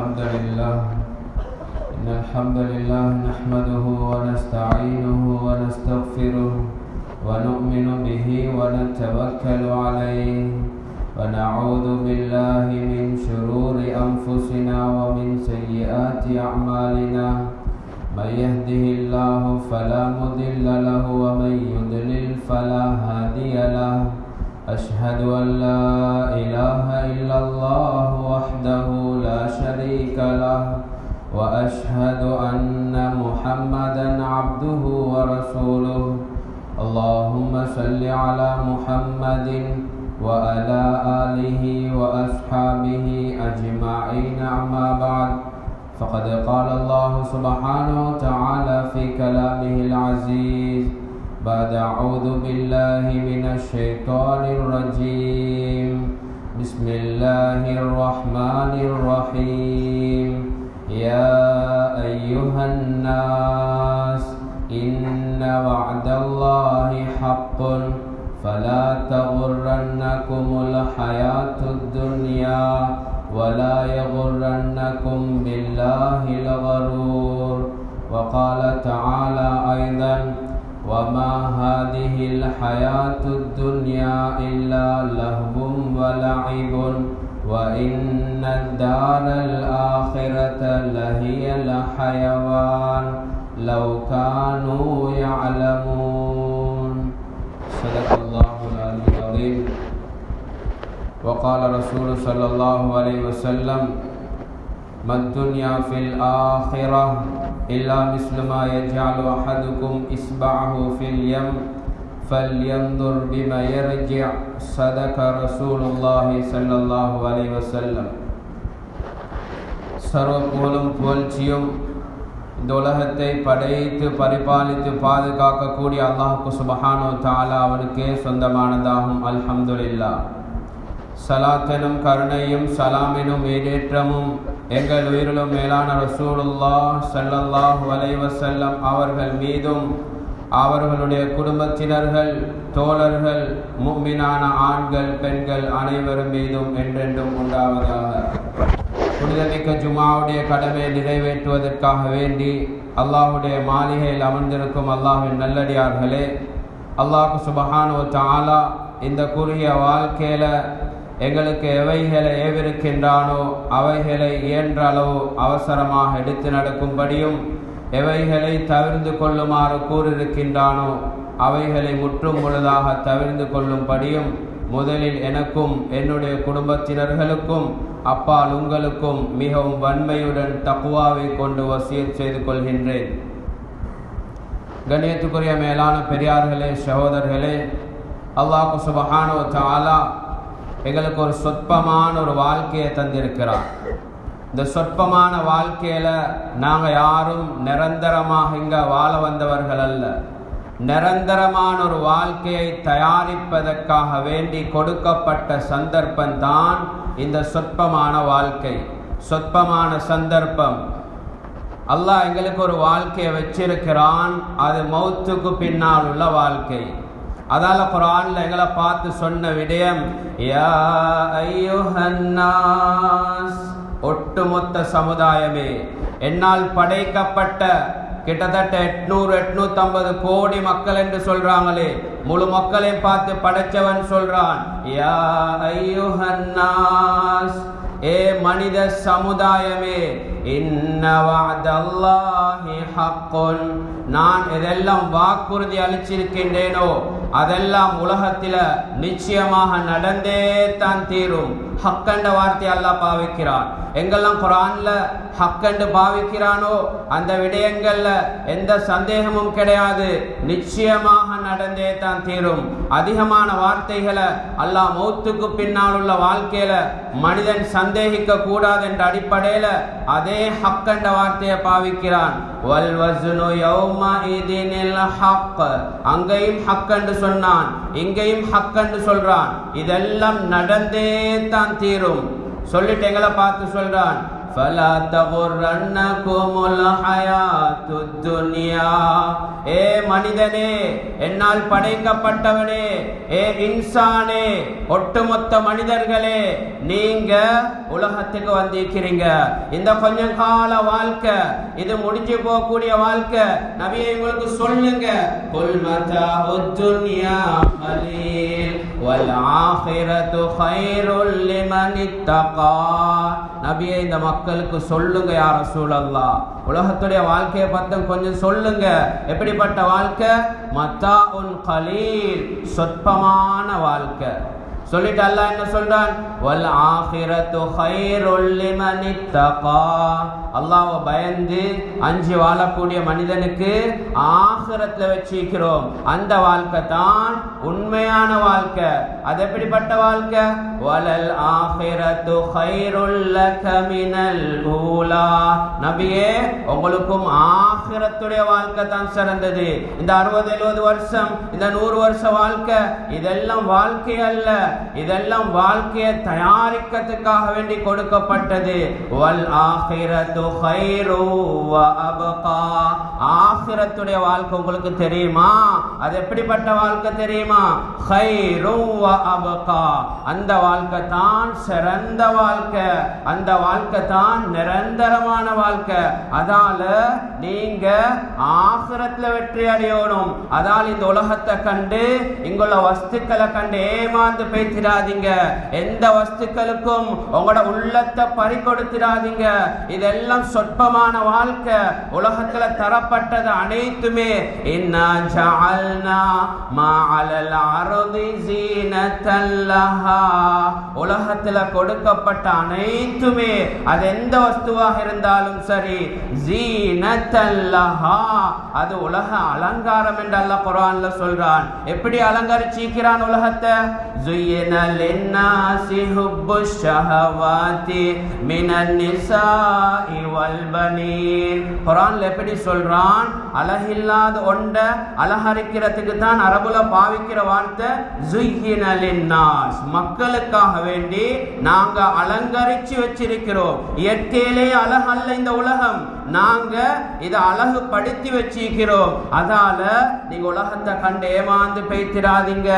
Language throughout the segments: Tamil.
إن الحمد لله نحمده ونستعينه ونستغفره ونؤمن به ونتوكل عليه ونعوذ بالله من شرور أنفسنا ومن سيئات أعمالنا من يهده الله فلا مضل له ومن يضلل فلا هادي له أشهد أن لا إله إلا الله وحده لا شريك له وأشهد أن محمدا عبده ورسوله اللهم صل على محمد وعلى آله وأصحابه أجمعين أما بعد فقد قال الله سبحانه وتعالى في كلامه العزيز بعد أعوذ بالله من الشيطان الرجيم بسم الله الرحمن الرحيم يا أيها الناس إن وعد الله حق فلا تغرنكم الحياة الدنيا ولا يغرنكم بالله الغرور وقال تعالى أيضا وما هذه الحياة الدنيا إلا لهو ولعب وإن الدار الآخرة لهي الحيوان لو كانوا يعلمون صدق الله العلي العظيم وقال رسول صلى الله عليه وسلم ما الدنيا في الآخرة إلا مثل ما يجعل أحدكم إصبعه في اليم فلينظر بما يرجع صدق رسول الله صلى الله عليه وسلم சர்வ புகழும் புகழ்ச்சியும் இந்த உலகத்தை படைத்து பரிபாலித்து பாதுகாக்கக்கூடிய அல்லாஹ்வுக்கு சுப்ஹானஹு வ தஆலா அவனுக்கே சொந்தமானதாகும். அல்ஹம்துலில்லாஹ். சலாத்தெனும் கருணையும் சலாமெனும் ஏற்றமும் எங்கள் உயிரிலும் மேலான ரசூலுல்லாஹ் ஸல்லல்லாஹு அலைஹி வஸல்லம் அவர்கள் மீதும் அவர்களுடைய குடும்பத்தினர்கள் தோழர்கள் முஃமினான ஆண்கள் பெண்கள் அனைவரும் மீதும் என்றென்றும் உண்டாவதாக. புனிதமிக்க ஜுமாவுடைய கடமையை நிறைவேற்றுவதற்காக வேண்டி அல்லாஹ்வுடைய மாளிகையில் அமர்ந்திருக்கும் அல்லாஹ்வின் நல்லடியார்களே, அல்லாஹ் சுப்ஹானஹு வ தஆலா இந்த குறுகிய வாழ்க்கையில எங்களுக்கு எவைகளை ஏவிருக்கின்றானோ அவைகளை இயன்ற அளவு அவசரமாக எடுத்து நடக்கும்படியும் எவைகளை தவிர்ந்து கொள்ளுமாறு கூறியிருக்கின்றானோ அவைகளை முற்றும் முழுதாக தவிர்ந்து கொள்ளும்படியும் முதலில் எனக்கும் என்னுடைய குடும்பத்தினர்களுக்கும் அப்பால் உங்களுக்கும் மிகவும் வன்மையுடன் தக்வாவை கொண்டு வசியத் செய்து கொள்கின்றேன். கண்ணியத்துக்குரிய மேலான பெரியார்களே, சகோதரர்களே, அல்லாஹ் சுப்ஹானஹு வ தஆலா எங்களுக்கு ஒரு சொற்பமான ஒரு வாழ்க்கையை தந்திருக்கிறார். இந்த சொற்பமான வாழ்க்கையில நாங்கள் யாரும் நிரந்தரமாக இங்க வாழ வந்தவர்கள் அல்ல. நிரந்தரமான ஒரு வாழ்க்கையை தயாரிப்பதற்காக வேண்டி கொடுக்கப்பட்ட சந்தர்ப்பம்தான் இந்த சொற்பமான வாழ்க்கை, சொற்பமான சந்தர்ப்பம். அல்லாஹ் எங்களுக்கு ஒரு வாழ்க்கையை வச்சிருக்கிறான், அது மௌத்துக்கு பின்னால் உள்ள வாழ்க்கை. அதால குர்ஆன்ல எங்களை பார்த்து சொன்ன விடயம் யா அய்யுஹன் நாஸ், ஒட்டுமொத்த சமுதாயமே, என்னால் படைக்கப்பட்ட கிட்டத்தட்ட 800-850 கோடி மக்கள் என்று சொல்றாங்களே, முழு மக்களையும் பார்த்து படைச்சவன் சொல்றான் யா அய்யுஹன் நாஸ், ஏ மனித சமுதாயமே, இன்ன வஅதல்லாஹி ஹக்குன், நான் எதெல்லாம் வாக்குறுதி அளிச்சிருக்கின்றேனோ அதெல்லாம் உலகத்தில் நிச்சயமாக நடந்தே தான் தீரும். ஹக்கண்ட வார்த்தை அல்லாஹ் பாவிக்கிறான். எங்கெல்லாம் குர்ஆன்ல ஹக்கண்டு பாவிக்கிறானோ அந்த விடயங்கள்ல எந்த சந்தேகமும் கிடையாது, நிச்சயமாக நடந்தே தான் தீரும். அதிகமான வார்த்தைகளை அல்லாஹ் மௌத்துக்கு பின்னால் உள்ள வாழ்க்கையில மனிதன் சந்தேகிக்க கூடாது என்ற அடிப்படையில அதே ஹக்கண்ட வார்த்தையை பாவிக்கிறான். வல் வஸ்னு யௌமஇதினில் ஹக், அங்கேயும் ஹக்கண்டு சொன்னான், இங்கேயும் ஹக்கண்டு சொல்றான். இதெல்லாம் நடந்தே தான் தீரும். சொல்லிட்டு எங்களை பார்த்து சொல்றான் ஃபலா தகுர்ரன்னகுமுல் ஹயாத்துத் துன்யா. ஏ மனிதனே, என்னால் படைக்கப்பட்டவனே, ஏ இன்சானே, ஒட்டுமொத்த மனிதர்களே, நீங்க உலகத்துக்கு வந்திருக்கிறீங்க. இந்த கொஞ்ச கால வாழ்க்கை, இது முடிஞ்சு போகக்கூடிய வாழ்க்கை. நபியே உங்களுக்கு சொல்லுங்க, குல் மதாஉத் துன்யா கலீல் வல் ஆகிரத்து கைருல் லிமன் இத்தகா. நபியே இந்த மக்களுக்கு சொல்லுங்க யா ரசூலல்லாஹ், உலகத்துடைய வாழ்க்கையை பத்தி கொஞ்சம் சொல்லுங்க. எப்படிப்பட்ட வாழ்க்கை? மதாஉன் கலீல், சொற்பமான வாழ்க்கை. சொல்லிட்டு அல்லாஹ் என்ன சொல்றான்? வல் ஆகிரத்து கைருல் லிமன் இத்தகா. அல்லாஹ்வை பயந்து அஞ்சி வாழக்கூடிய மனிதனுக்கு ஆகிரத்துல வச்சிருக்கிறோம். அந்த வாழ்க்கை தான் உண்மையான வாழ்க்கை. அது எப்படிப்பட்ட வாழ்க்கை? வலல் ஆகிரத்து கைருல் லக மினல் ஊலா. நபியே உங்களுக்கும் ஆகிரத்துடைய வாழ்க்கை தான் சிறந்தது. இந்த 60-70 வருஷம், இந்த 100 வருஷ வாழ்க்கை, இதெல்லாம் வாழ்க்கை அல்ல. இதெல்லாம் வாழ்க்கையை தயாரிக்கிறதுக்காக வேண்டி கொடுக்கப்பட்டது. வல் ஆகிரத்து கைரு வ அபகா. ஆகிரத்துடைய வாழ்க்கை உங்களுக்கு தெரியுமா? அது எப்படிப்பட்ட வாழ்க்கை தெரியுமா? கைரு வ அபகா. அந்த வாழ்க்கை தான் சிறந்த வாழ்க்கை. அந்த வாழ்க்கை தான் நிரந்தரமான வாழ்க்கை. அதால நீங்க ஆகிரத்துல வெற்றி அடையணும். அதால் இந்த உலகத்தை கண்டு, இங்குள்ள வஸ்துக்களை கண்டு ஏமாந்து பேசிடாதீங்க. எந்த வஸ்துக்களுக்கும் உங்களோட உள்ளத்தை பறி கொடுத்திடாதீங்க. இதெல்லாம் சொற்பமான வாழ்க்கை. உலகத்துல தரப்பட்டது அனைத்துமே இன்னா ஜஅல்னா மா அலல் அர்தி ஸீனத்தல் லஹா. உலகத்துல கொடுக்கப்பட்ட அனைத்துமே, அது எந்த வஸ்துவாக இருந்தாலும் சரி, ஸீனத்தல் லஹா, அது உலக அலங்காரம் என்று அல்லாஹ் குர்ஆன்ல சொல்றான். எப்படி அலங்கரிச்சிக்கிறான் உலகத்தை? زين للناس حب الشهوات من النساء والبنين. குர்ஆன்ல எப்படி சொல்றான்? அழகில்லாத ஒண்ட அலங்கரிக்கிறதுக்கு தான் அரபுல பாவிக்கிற வார்த்தை زين للناس. மக்களுக்காக வேண்டி நாங்க அலங்கரிச்சு வச்சிருக்கிறோம். இயற்கையிலே அழகல்ல இந்த உலகம், நாங்க இதை அழகு படுத்தி வச்சிருக்கிறோம். அதால நீங்க உலகத்தை கண்டு ஏமாந்து பேசிடாதீங்க.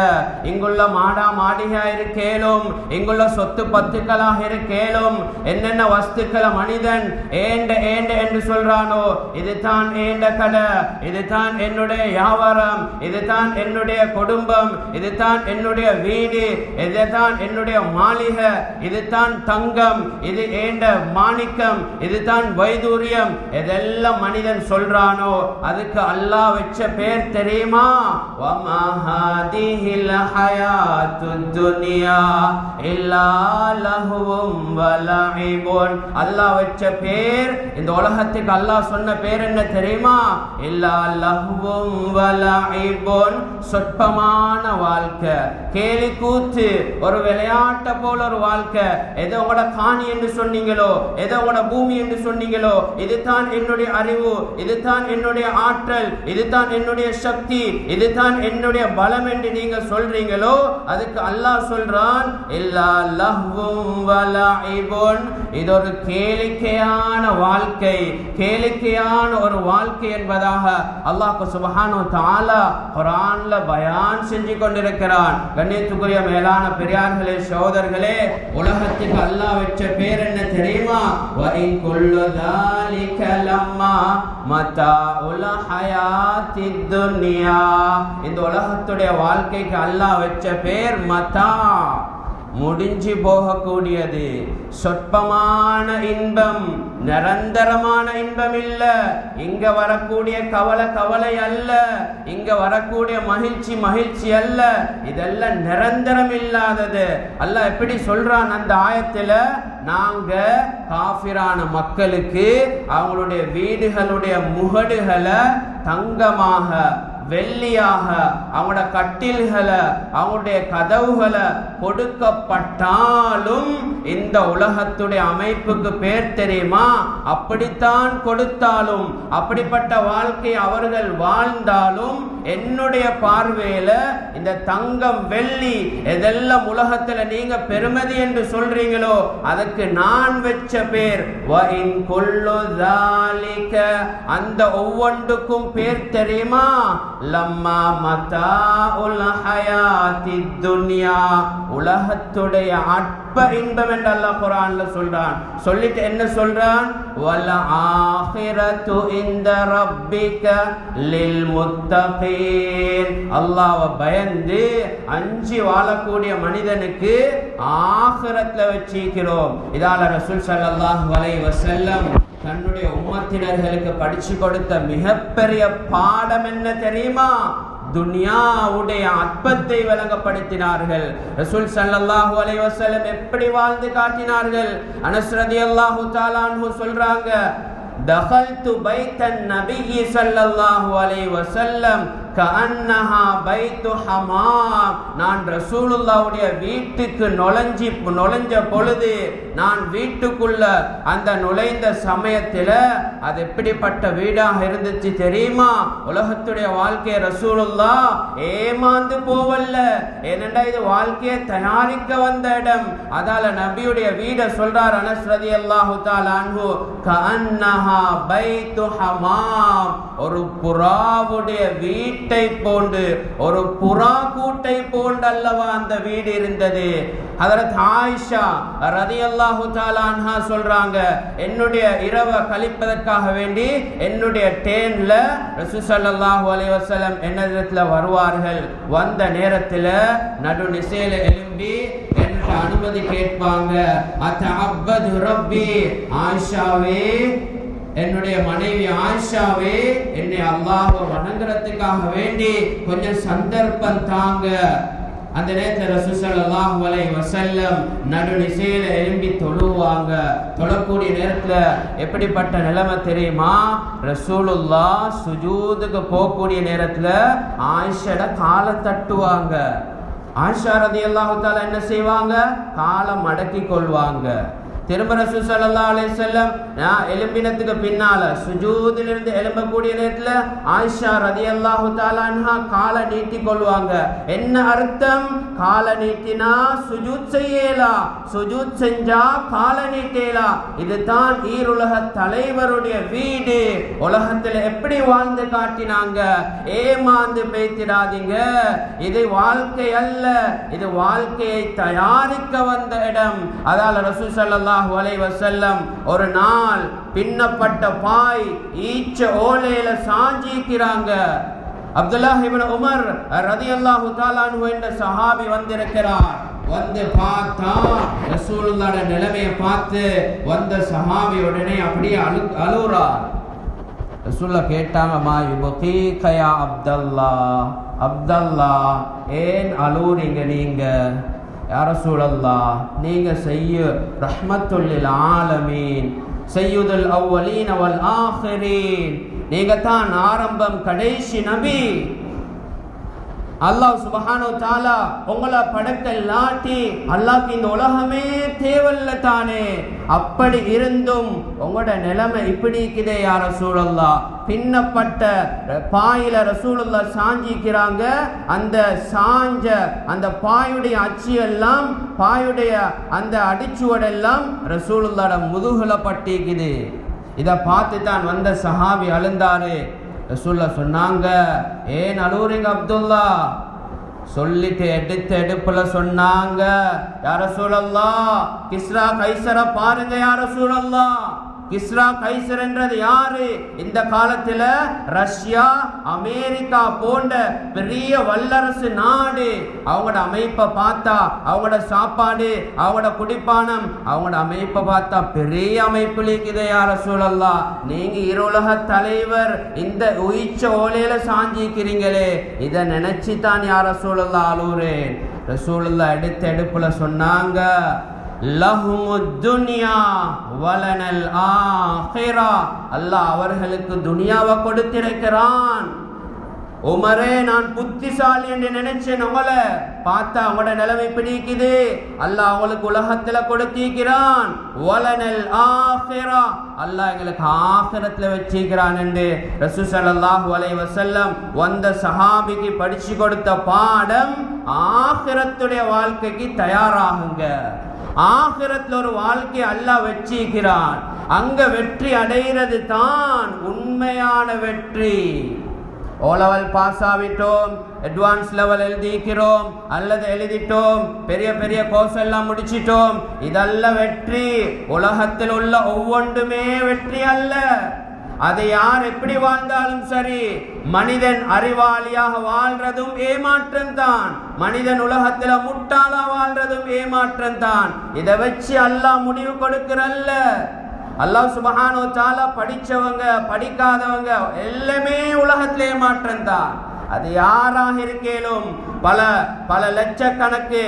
இங்குள்ள மாடா மாடிகா இருக்கேலும், இங்குள்ள சொத்து பத்துக்களாக இருக்கேலும், என்னென்ன வஸ்துக்களை மனிதன் ஏண்ட ஏண்ட என்று சொல்றானோ, இதுதான் ஏண்ட கடை, இதுதான் என்னுடைய வியாபாரம், இதுதான் என்னுடைய குடும்பம், இதுதான் என்னுடைய வீடு, இதுதான் என்னுடைய மாளிகை, இதுதான் தங்கம், இது ஏண்ட மாணிக்கம், இதுதான் வைதூரியம், எதெல்லாம் மனிதன் சொல்றானோ அதுக்கு அல்லாஹ் வச்ச பேர் தெரியுமா? வமா ஹாதிஹில் ஹயாத்துத் துன்யா இல்லா லஹுவும் வ லஇபுன். அல்லாஹ் வச்ச பேர், இந்த உலகத்துக்கு அல்லாஹ் சொன்ன பேர் என்ன தெரியுமா? இல்லா லஹுவும் வ லஇபுன், சொற்பமான வாழ்க்கை, கேலி கூத்து, ஒரு விளையாட்ட போல ஒரு வாழ்க்கை. எதை உங்களோட காணி என்று சொன்னீங்களோ, எதை உங்களோட பூமி என்று சொன்னீங்களோ, இதுதான் என்னுடைய அறிவு, இதுதான் என்னுடைய ஆற்றல், இதுதான் என்னுடைய சக்தி, இதுதான் என்னுடைய பலம் என்று நீங்க சொல்றீங்களோ, அதுக்கு அல்லாஹ் சொல்றான் இல்லா லஹ்வும் வ லஇபுன். இது ஒரு கேளிக்கையான வாழ்க்கை, கேளிக்கையான ஒரு வாழ்க்கை என்பதாக அல்லாஹ் சுப்ஹானஹு வ தஆலா குர்ஆன்ல பயான் செஞ்சு கொண்டிருக்கிறான். கண்ணியத்துக்குரிய மேலான பெரியார்களே, சகோதரர்களே, உலகத்துக்கு அல்லாஹ் வச்ச பேர் என்ன தெரியுமா? வ இன் குல்லு ذلك லம்மா மதாஉல் ஹயாத்தித் துன்யா. இந்த உலகத்துடைய வாழ்க்கைக்கு அல்லாஹ் வச்ச பேர் மதா, முடிஞ்சு போகக்கூடியது, சொற்பமான இன்பம், நிரந்தரமான இன்பம் இல்ல. இங்க வரக்கூடிய கவலை கவலை அல்ல, இங்க வரக்கூடிய மகிழ்ச்சி மகிழ்ச்சி அல்ல, இதெல்லாம் நிரந்தரம் இல்லாதது. அல்லாஹ் எப்படி சொல்றான் அந்த ஆயத்துல? நாங்க காஃபிரான மக்களுக்கு அவங்களுடைய வீடுகளுடைய முகடுகளை தங்கமாக வெள்ளியாக, அவங்களோட கட்டில்களை, அவங்களுடைய கதவுகளை கொடுக்கப்பட்டாலும் இந்த உலகத்துடைய அமைப்புக்கு பேர் தெரியுமா? அப்படித்தான் கொடுத்தாலும், அப்படிப்பட்ட வாழ்க்கை அவர்கள் வாழ்ந்தாலும் என்னுடைய பார்வையில இந்த தங்கம் வெள்ளி எதெல்லாம் உலகத்துல நீங்க பெருமதி என்று சொல்றீங்களோ அதுக்கு நான் வச்ச பேர் அந்த ஒவ்வொன்றுக்கும் பேர் தெரியுமா? லம்மா மதாஉல் ஹயாத்தித் துன்யா, உலகத்துடைய அற்ப இன்பம் என்று அல்லாஹ் குர்ஆன்ல சொல்றான். சொல்லிட்டு என்ன சொல்றான்? வல் ஆகிரத்து இன்த ரப்பிக லில் முத்தகீன், அல்லாஹ்வை பயந்து அஞ்சி வாழக்கூடிய மனிதனுக்கு ஆகிரத்ல வச்சிக்கிறோம். இதால ரசூல் ஸல்லல்லாஹு அலைஹி வஸல்லம் தன்னுடைய உம்மத்தினர்களுக்கு படிச்சு கொடுத்த மிகப்பெரிய பாடம் என்ன தெரியுமா? துன்யாவுடைய அற்பத்தை விளங்கப்படுத்தினார்கள். ரசூல் ஸல்லல்லாஹு அலைஹி வஸல்லம் எப்படி வாழ்ந்து காட்டினார்கள்? அனஸ் ரலியல்லாஹு தஆலா அன்ஹு சொல்றாங்க, தகல்து பைத்தன் நபியி ஸல்லல்லாஹு அலைஹி வஸல்லம் கஅன்னஹா பைத்து ஹமாம், நான் ரசூலுல்லாஹ்வுடைய வீட்டுக்கு நுழைஞ்ச பொழுது, நான் வீட்டுக்குள்ள அந்த நுழைந்த சமயத்துல அது எப்படிப்பட்ட வீடாக இருந்துச்சு தெரியுமா? உலகத்துடைய வாழ்க்கையை ரசூலுல்லாஹ் ஏமாந்து போவல்ல, ஏனென்றா இது வாழ்க்கையை தயாரிக்க வந்த இடம். அதால நபியுடைய வீட சொல்றார் அனஸ் ரலியல்லாஹு தஆலா அன்ஹு, கஅன்னஹா பைத்து ஹமாம், ஒரு புறாவுடைய வீட்டை போன்று, ஒரு புறா கூட்டை போன்று அல்லவா அந்த வீடு இருந்தது. ஹஜ்ரத் ஆயிஷா ரலியல்லாஹு தஆலா அன்ஹா சொல்றாங்க, என்னுடைய இரவை கழிப்பதற்காக வேண்டி என்னுடைய டேன்ல ரசூல் ஸல்லல்லாஹு அலைஹி வஸல்லம் என்னிடத்துல வருவார்கள். வந்த நேரத்துல நடு நிசையில எழும்பி எனக்கு அனுமதி கேட்பாங்க. அத்தஅப்பது ரப்பி, ஆயிஷாவே, என்னுடைய மனைவி ஆயிஷாவே, என்னை அல்லாஹ்வை வணங்குறதுக்காக வேண்டி கொஞ்சம் சந்தர்ப்பம் தாங்க. அந்த நேரத்தில் ரசூல் ஸல்லல்லாஹு அலைஹி வஸல்லம் நடுநிசையில எழும்பி தொழுவாங்க. தொழக்கூடிய நேரத்துல எப்படிப்பட்ட நிலைமை தெரியுமா? ரசூலுல்லாஹ் சுஜூதுக்கு போகக்கூடிய நேரத்துல ஆயிஷாட காலை தட்டுவாங்க. ஆயிஷா ரலியல்லாஹு தஆலா என்ன செய்வாங்க? காலை மடக்கி கொள்வாங்க. திரும்ப ரசூல் ஸல்லல்லாஹு அலைஹி வஸல்லம் எழும்பினத்துக்கு பின்னால சுஜூதிலிருந்து எழும்பக்கூடிய நேரத்துல ஆயிஷா ரலியல்லாஹு தஆலா அன்ஹா காலை நீட்டி கொள்வாங்க. என்ன அர்த்தம்? காலை நீட்டினா சுஜூத் செய்யலாம், சுஜூத் செஞ்சா காலை நீட்டலாம். இதுதான் ஈருலக தலைவருடைய வீடு. உலகத்துல எப்படி வாழ்ந்து காட்டினாங்க. ஏமாந்து பேசிடாதீங்க. இது வாழ்க்கை அல்ல, இது வாழ்க்கையை தயாரிக்க வந்த இடம். அதால ரசூல் ஸல்லல்லாஹு அலைஹி வஸல்லம் ஒரு நாள் பின்னப்பட்ட பாய் ஈச்ச ஓலையில சாஞ்சிக்கிறாங்க. அப்துல்லாஹ் இப்னு உமர் ரலியல்லாஹு தஆலா அன்ஹு என்ற சஹாபி வந்திருக்கிறார். வந்து பார்த்தா ரசூலுல்லாஹ்வுடைய நிலைமையை பார்த்து வந்த சஹாபி உடனே அப்படியே அழுறார். ரசூலுல்லாஹ் கேட்டாங்க, மா யுபகீக யா அப்துல்லாஹ், அப்துல்லாஹ் ஏன் அழுறீங்க நீங்க? யா ரசூலல்லாஹ், நீங்க ரஹ்மத்துல் லில் ஆலமீன், சய்யிதுல் அவ்வலீன வல் ஆகிரீன், நீங்க தான் ஆரம்பம் கடைசி நபி. அல்லாஹ் சுப்ஹானஹு வ தஆலா உங்களை படைக்கலாட்டி அல்லாஹ்க்கு இந்த உலகமே தேவையில்ல தானே. அப்படி இருந்தும் உங்களோட நிலைமை இப்படி இருக்குதே யா ரசூலல்லாஹ். பின்னப்பட்ட பாயில ரசூலுல்லாஹ் சாஞ்சிக்கிறாங்க. அந்த சாஞ்ச அந்த பாயுடைய அச்சு எல்லாம், பாயுடைய அந்த அடிச்சுவடெல்லாம் ரசூலுல்லாஹ்ட முதுகுல பட்டிக்குது. இதை பார்த்து தான் வந்த சஹாபி அழுந்தாரு. ரசூலுல்லாஹ் சொன்னாங்க, ஏன் அழுவுறீங்க அப்துல்லா? சொல்லிட்டு எடுத்த எடுப்புல சொன்னாங்க, யா ரசூலல்லாஹ், கிஸ்ரா கைசர பாருங்க யா ரசூலல்லாஹ். கிஸ்ரா கைசர் என்றது யாரு? இந்த காலத்துல ரஷ்யா, அமெரிக்கா போன்ற பெரிய வல்லரசு நாடு. அவங்களோட அமைப்பை பார்த்தா, அவங்களோட சாப்பாடு, அவங்களோட குடிப்பானம், அவங்களோட அமைப்பை பார்த்தா பெரிய அமைப்பு இருக்குது யா ரசூலல்லாஹ். நீங்க இருலக தலைவர் இந்த உயிச்ச ஓலையில சாஞ்சிக்கிறீங்களே, இதை நினைச்சு தான் யா ரசூலல்லாஹ் அழுறேன். ரசூலுல்லாஹ் எடுத்த எடுப்புல சொன்னாங்க, லஹுமுத் துன்யா வலனல் ஆகிரா, அல்லாஹ் அவர்களுக்கு துனியாவை கொடுத்திருக்கிறான். உமரே நான் புத்திசாலி என்று நினைச்சேன், உங்களை பார்த்தா உங்களோட நிலைமை பிடிக்குது. அல்லாஹ் அவங்களுக்கு உலகத்துல கொடுத்திருக்கிறான். வலனல் ஆখিরা, அல்லாஹ் எங்களுக்கு ஆখিরাத்துல வச்சிருக்கிறான் என்று ரசூல் ஸல்லல்லாஹு அலைஹி வஸல்லம் வந்த சஹாபிக்கு படிச்சு கொடுத்த பாடம். ஆখিরাத்துடைய வாழ்க்கைக்கு தயாராகுங்க. ஆখিরাத்துல ஒரு வாழ்க்கை அல்லாஹ் வச்சிருக்கிறான். அங்க வெற்றி அடைகிறது தான் உண்மையான வெற்றி. ஓ லெவல் பாஸ் ஆகிட்டோம், அட்வான்ஸ் லெவல் எழுதிக்கிறோம் அல்லது எழுதிட்டோம், பெரிய பெரிய கோர்ஸ் எல்லாம் முடிச்சிட்டோம், இதல்ல வெற்றி. உலகத்தில் உள்ள ஒவ்வொன்றுமே வெற்றி அல்ல. அதை யார் எப்படி வாழ்ந்தாலும் சரி, மனிதன் அறிவாளியாக வாழ்றதும் ஏமாற்றம் தான், மனிதன் உலகத்துல முட்டாளா வாழ்றதும் ஏமாற்றம் தான். இதை வச்சு அல்லாஹ் முடிவு கொடுக்கிறல்ல. அல்லாஹ் சுப்ஹானஹு வ தஆலா படிச்சவங்க படிக்காதவங்க எல்லாமே உலகத்திலே மாற்றம் தான். அது யாராக இருக்கேலும், பல பல லட்சக்கணக்கு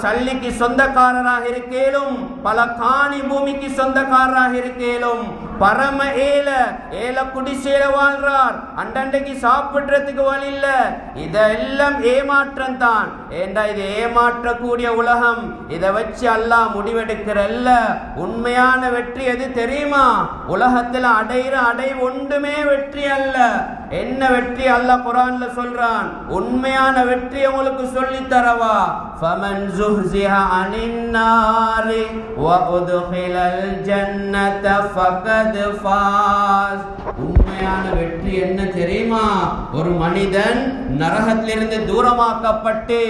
சல்லிக்கு சொந்தக்காரராக இருக்கேலும், பல காணி பூமிக்கு சொந்தக்காரராக இருக்கேலும், பரம ஏல குடிசையில வாழ்றார், அண்டண்டைக்கு சாப்பிடுறதுக்கு வழி இல்ல, இதெல்லாம் ஏமாற்றம் தான். ஏண்டா இது ஏமாற்றக்கூடிய உலகம். இதை வச்சு அல்லாஹ் முடிவெடுக்கிறல்ல. உண்மையான வெற்றி எது தெரியுமா? உலகத்துல அடை ஒன்றுமே வெற்றி அல்ல. என்ன வெற்றி அல்லாஹ் குர்ஆன்ல சொல்றான். உண்மையான வெற்றி உங்களுக்கு சொல்லி தரவா. ஃபமன் ஸுஹ்ஸிஹா அனின் நாரி வ உத்கிலல் ஜன்னத ஃபகத் ஃபாஸ். உண்மையான வெற்றி என்ன தெரியுமா? ஒரு மனிதன் நரகத்திலிருந்து தூரமாக்கப்பட்டு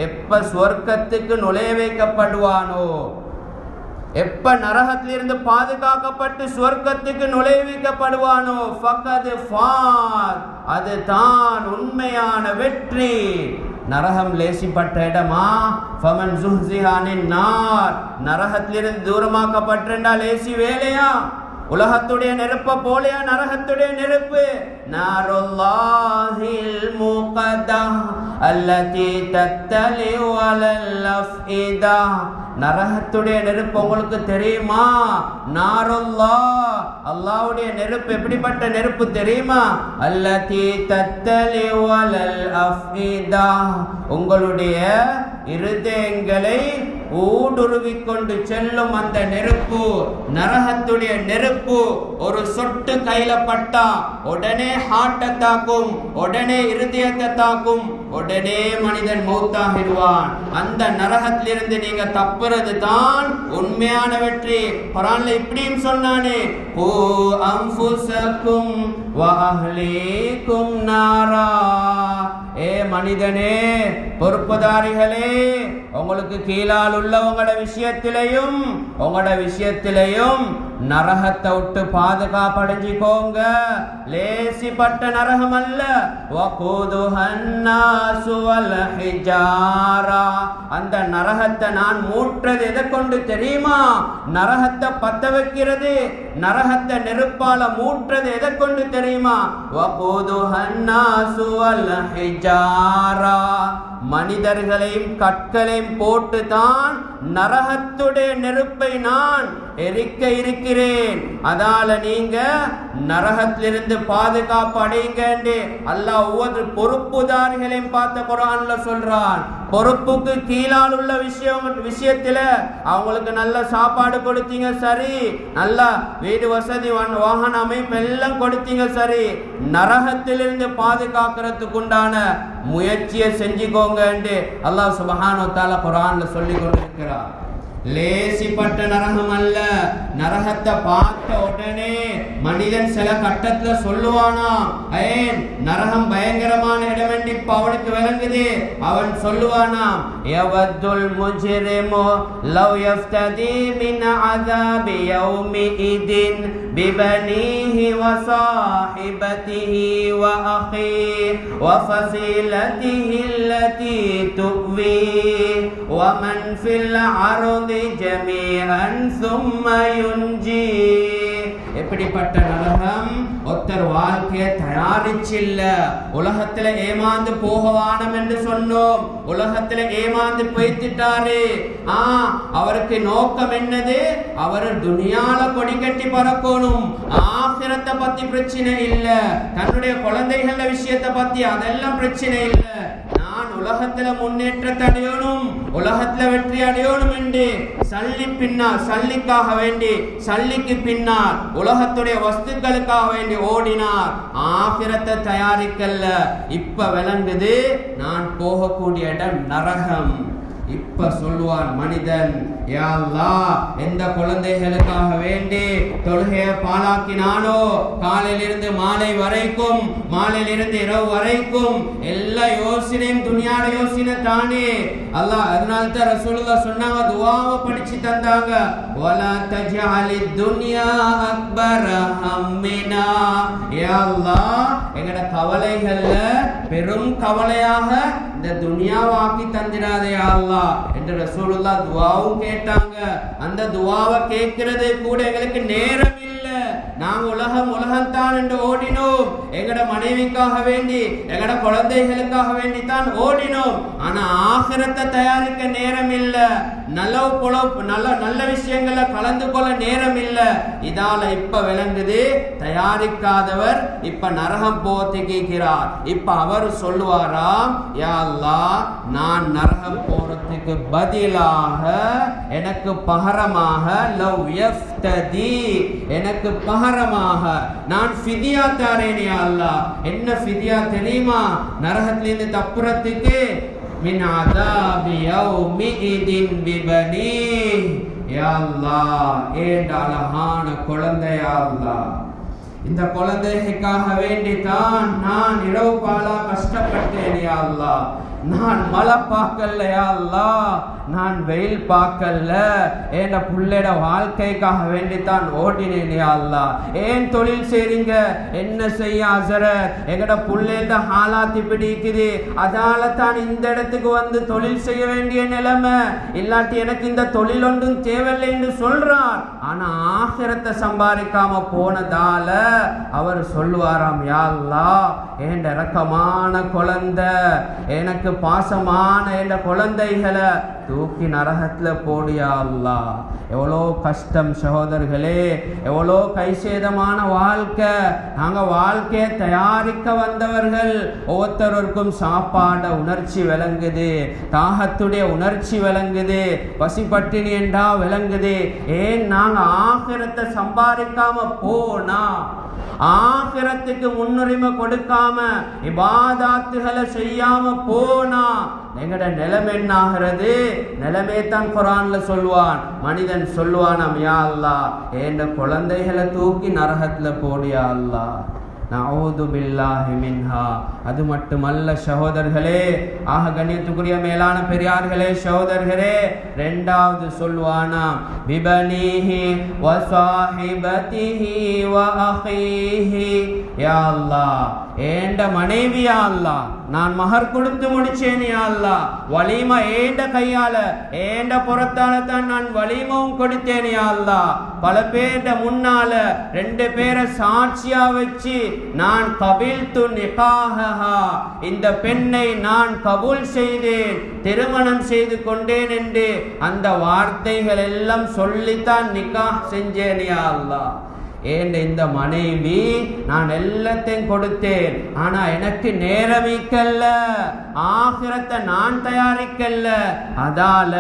எப்ப சொர்க்கத்துக்கு நுழைய வைக்கப்படுவானோ, எப்ப நரகத்திலிருந்து பாதுகாக்கப்பட்டு சொர்க்கத்துக்கு நுழைவிக்கப்படுவானோ, ஃபகத் ஃபாஸ், அதுதான் உண்மையான வெற்றி. நரகம் லேசிப்பட்ட இடமா? ஃபமன் ஸுஹ்ஸிஹா அனின் நார், நரகத்திலிருந்து தூரமாக்கப்பட்டா லேசி வேலையா? உலகத்துடைய நெருப்ப போலையா நரகத்துடைய நெருப்பு? நாருல்லாஹில் முகத்தா அல்லதி தத்தலி அலல் அஃஇதா. நரகத்துடைய நெருப்பு உங்களுக்கு தெரியுமா? நாருல்லாஹ், அல்லாஹ்வுடைய நெருப்பு எப்படிப்பட்ட நெருப்பு தெரியுமா? அல்லதி தத்தலி அலல் அஃஇதா, உங்களுடைய இருதயங்களை ஊடுருவிக் கொண்டு செல்லும் அந்த நெருப்பு. நரகத்துடைய நெருப்பு ஒரு சொட்டு கையில பட்டா உடனே ஹார்ட் அட்டாக்கும், உடனே இருதயத்தை தாக்கும், உடனே மனிதன் மௌத்தாகிடுவான். அந்த நரகத்திலிருந்து நீங்க தப்புறது தான் உண்மையான வெற்றி. குர்ஆன்ல இப்படியும் சொன்னானே, ஓ அன்ஃபுஸக்கும் வ அஹ்லீக்கும் நாரா. ஏ மனிதனே, பொறுப்புதாரிகளே, உங்களுக்கு கீழால் உள்ளவங்களோட விஷயத்திலையும் நரகத்தை விட்டு பாதுகாப்படைஞ்சிக்கோங்க. லேசிப்பட்ட நரகம் அல்ல. அந்த நரகத்தை நான் மூட்டுறது எதை கொண்டு தெரியுமா? நரகத்தை பத்த வைக்கிறது, நரகத்தை நெருப்பால மூட்டுறது எதை கொண்டு தெரியுமா? மனிதர்களையும் கற்களையும் போட்டு தான் நரகத்துடைய நெருப்பை நான் எரிக்க இருக்கிறேன். அதால நீங்க நரகத்திலிருந்து பாதுகாப்பு அடையுங்க என்று அல்லாஹ் ஒவ்வொரு பொறுப்புதாரிகளையும் பார்த்த குர்ஆன்ல சொல்றான். பொறுப்புக்கு கீழால் உள்ள விஷயத்துல அவங்களுக்கு நல்ல சாப்பாடு கொடுத்தீங்க சரி, நல்ல வீடு வசதி வாகன அமைப்பு எல்லாம் கொடுத்தீங்க சரி, நரகத்திலிருந்து பாதுகாக்கிறதுக்கு உண்டான முயற்சியை செஞ்சுக்கோங்க என்று அல்லாஹ் சுப்ஹானஹு வ தஆலா குர்ஆன்ல சொல்லி கொண்டிருக்கிறார். லேசிப்பட்ட நரகம் அல்ல. நரகத்தை பார்த்த உடனே மனிதன் சில கட்டத்துல சொல்லுவானா, ஏன் நரகம் பயங்கரமான இடம் என்று இப்ப அவனுக்கு விளங்குது. அவன் சொல்லுவானா, யவத்துல் முஜ்ரிமு லவ் யஃப்ததி மின் அஸாபி யௌமி இதின் பிபனிஹி வ ஸாஹிபதிஹி வ அஹி வ ஃபஸிலதிஹி அல்லதி துவி வ மன் ஃபில் அர்தி ஜமீஅன் சும்ம யுன்ஜி. எப்படிப்பட்ட நரகம்? ஒருத்தர் வாழ்க்கையை தயாரிச்சில்ல. உலகத்துல ஏமாந்து போகவானம் என்று சொன்னோம். உலகத்துல ஏமாந்து போய்த்திட்டாரு. அவருக்கு நோக்கம் என்னது? அவர் துனியால கொடி கட்டி பறக்கணும். ஆகிரத்தை பத்தி பிரச்சனை இல்ல, தன்னுடைய குழந்தைகள விஷயத்தை பத்தி அதெல்லாம் பிரச்சனை இல்ல. நான் உலகத்துல முன்னேற்றத்தை அடையணும், உலகத்துல வெற்றி அடையணும் என்று சல்லிக்காக வேண்டி, சல்லிக்கு பின்னால் உலகத்துடைய வஸ்துக்களுக்காக வேண்டி ஓடினார். ஆகிரத்தை தயாரிக்கல்ல. இப்ப விளங்குது நான் போகக்கூடிய இடம் நரகம். இப்ப சொல்லுவான் மனிதன், யா அல்லாஹ், எந்த குழந்தைகளுக்காக வேண்டி தொழுகையை பாழாக்கினானோ, காலையிலிருந்து மாலை வரைக்கும், மாலையிலிருந்து இரவு வரைக்கும் எல்லா யோசனையும் துனியாட யோசனை தானே. அல்லாஹ் அதனால தான் ரசூலுல்லாஹ் சொன்னாங்க, துஆவை படிச்சு தந்தாங்க, வலா தஜஅலித் துன்யா அக்பர ஹம்மினா. யா அல்லாஹ், எங்கட கவலைகள்ல பெரும் கவலையாக இந்த துனியாவை ஆக்கி தந்திராதே யா அல்லாஹ் என்று ரசூலுல்லாஹ் துஆவும் கேட்டாங்க. அந்த துஆவை கேட்கிறது கூட எங்களுக்கு நேரம் இல்ல. நாங்க உலகம் தான் என்று ஓடினோம். எங்கட மனைவிக்காக வேண்டி, எங்கட குழந்தைகளுக்காக வேண்டி தான் ஓடினோம். ஆனா ஆகிரத்தை தயாரிக்க நேரம் இல்ல. நல்ல விஷயங்களை கலந்து கொள்ள நேரம் இல்ல. இதால இப்ப விளங்குது, தயாரிக்காதவர் இப்ப நரகம் போத்து கேட்கிறார். இப்ப அவர் சொல்லுவாராம், யா அல்லாஹ், நான் நரகம் போறதுக்கு பதிலாக எனக்கு பகரமாக லவ் யஃப்ததி, எனக்கு பகரமாக நான் ஃபிதியா தாரேன் யா அல்லாஹ். என்ன ஃபிதியா தெரியுமா? நரகத்திலிருந்து தப்புறதுக்கு மின் அதாபி யௌமிஇதின் பிபனி. யா அல்லாஹ், ஏண்ட அழகான குழந்தை யா அல்லாஹ், இந்த குழந்தைக்காக வேண்டித்தான் நான் இரவு பாலா கஷ்டப்பட்டேன் யா அல்லாஹ். நான் மழை பார்க்கல யா அல்லாஹ், நான் வெயில் பார்க்கல. என் புள்ளைட வாழ்க்கைக்காக வேண்டித்தான் ஓடினேன் யா அல்லாஹ். ஏன் தொழில் செய்றீங்க? என்ன செய்ய ஹஸரத், எங்கட புள்ளைட ஹாலாத் இப்படி இருக்குது, அதால தான் இந்த இடத்துக்கு வந்து தொழில் செய்ய வேண்டிய நிலைமை. இல்லாட்டி எனக்கு இந்த தொழில் ஒன்றும் தேவையில்லை என்று சொல்றார். ஆனா ஆகிரத்தை சம்பாதிக்காம போனதால அவர் சொல்லுவாராம், யா அல்லாஹ், என் இரக்கமான குழந்தை, எனக்கு பாசமான என்ற குழந்தைகளை தூக்கி நரகத்துல போடியா அல்லாஹ். எவ்வளோ கஷ்டம் சகோதரர்களே, எவ்வளோ கைசேதமான வாழ்க்கை. நாங்க வாழ்க்கையை தயாரிக்க வந்தவர்கள். ஒவ்வொருத்தருக்கும் சாப்பாட உணர்ச்சி விளங்குது, தாகத்துடைய உணர்ச்சி விளங்குது, பசி பட்டினி என்றா விளங்குது. ஏன் நாங்க ஆகிரத்தை சம்பாதிக்காம போனா, ஆகிரத்துக்கு முன்னுரிமை கொடுக்காம இபாதாத்துகளை செய்யாம போனா எங்கட நிலைமை என்ன ஆகிறது? நிலைமை தான் குர்ஆன்ல சொல்லுவான். மனிதன் சொல்லுவானாம், யா அல்லாஹ், என் குழந்தைகளை தூக்கி நரகத்துல போடியா அல்லாஹ். நஊது பில்லாஹி மின்ஹா. அது மட்டுமல்ல சகோதரர்களே, கண்ணியத்துக்குரிய மேலான பெரியார்களே, சகோதரர்களே, இரண்டாவது சொல்வானாம், பிபனிஹி வ ஸாஹிபதிஹி வ அஹீஹி. யா அல்லாஹ், ஏண்ட மனைவி யா அல்லாஹ், நான் மஹர் கொடுத்து முடிச்சேன் யா அல்லாஹ். வலிமா ஏண்ட கையால, ஏண்ட புறத்தால தான் நான் வலிமாவும் கொடுத்தேன் யா அல்லாஹ். பல பேர்ட முன்னால 2 பேரை சாட்சியா வச்சு நான் கபில்து நிகாஹஹா, இந்த பெண்ணை நான் கபூல் செய்தேன், திருமணம் செய்து கொண்டேன் என்று அந்த வார்த்தைகள் எல்லாம் சொல்லித்தான் நிகாஹ் செஞ்சேன் யா அல்லாஹ். ஏன் இந்த மனைவி நான் எல்லாத்தையும் கொடுத்தேன், ஆனா எனக்கு நேரமிக்கல்ல, ஆகிரத்தை நான் தயாரிக்கல்ல. அதால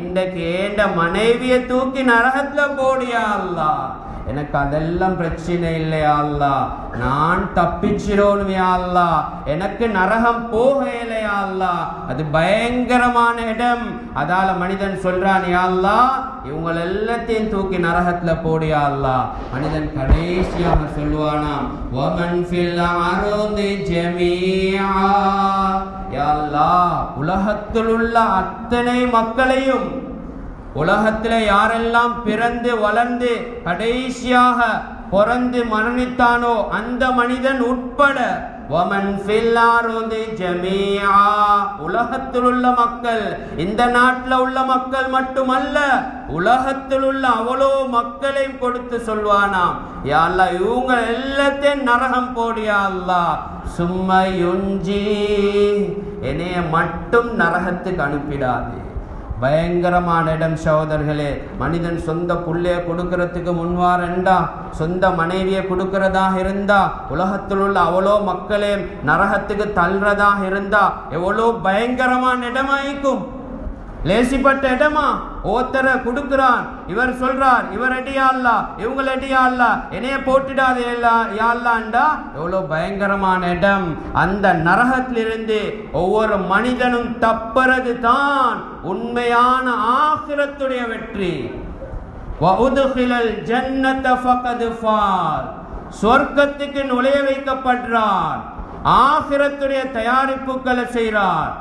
இன்றைக்கு ஏண்ட மனைவியை தூக்கி நரகத்துல போடியா அல்லாஹ். எனக்கு அதெல்லாம் பிரச்சனை இல்லையா அல்லாஹ், நான் தப்பிச்சிரோன்னு யா அல்லாஹ். எனக்கு நரகம் போக இல்லையா அல்லாஹ், அது பயங்கரமான இடம். அதால மனிதன் சொல்றான், யா அல்லாஹ், இவங்க எல்லாத்தையும் தூக்கி நரகத்துல போடியா அல்லாஹ். மனிதன் கடைசியாக சொல்லுவானாம், வமன் ஃபில் அர்தி ஜமீஆ. யா அல்லாஹ், உலகத்தில் உள்ள அத்தனை மக்களையும், உலகத்தில் யாரெல்லாம் பிறந்து வளர்ந்து கடைசியாக பிறந்து மரணித்தானோ அந்த மனிதன் உட்பட வமன் ஃபில் அர்தி ஜமீஆ, உலகத்தில் உள்ள மக்கள், இந்த நாட்டில் உள்ள மக்கள் மட்டுமல்ல, உலகத்தில் உள்ள அவ்வளோ மக்களையும் கொடுத்து சொல்வானாம், யா அல்லாஹ் இவங்க எல்லாத்தையும் நரகம் போடியா அல்லாஹ், சும்மா யுஞ்சி, என்னைய மட்டும் நரகத்துக்கு அனுப்பிடாது. பயங்கரமான இடம் சகோதரர்களே. மனிதன் சொந்த புள்ளைய கொடுக்கறதுக்கு முன்வாரண்டா, சொந்த மனைவியை கொடுக்கறதாக இருந்தா, உலகத்தில் உள்ள அவ்வளோ மக்களே நரகத்துக்கு தள்ளுறதாக இருந்தா எவ்வளோ பயங்கரமான இடமாயிக்கும். லேசிப்பட்ட இடமா? ஓத்தர கொடுக்கிறான், இவர் சொல்றார் இவர் அடியா அல்லா, இவங்க அடியா அல்லா, என்னைய போட்டுடாதே யா அல்லாண்டா எவ்வளோ பயங்கரமான இடம். அந்த நரகத்திலிருந்து ஒவ்வொரு மனிதனும் தப்பறது தான் உண்மையான ஆகிரத்துடைய வெற்றி. வஉதுகிலல் ஜன்னத ஃபகத் ஃபாஸ், சொர்க்கத்துக்கு நுழைய வைக்கப்படுறார். ஆகிரத்துடைய தயாரிப்புகளை செய்கிறார்.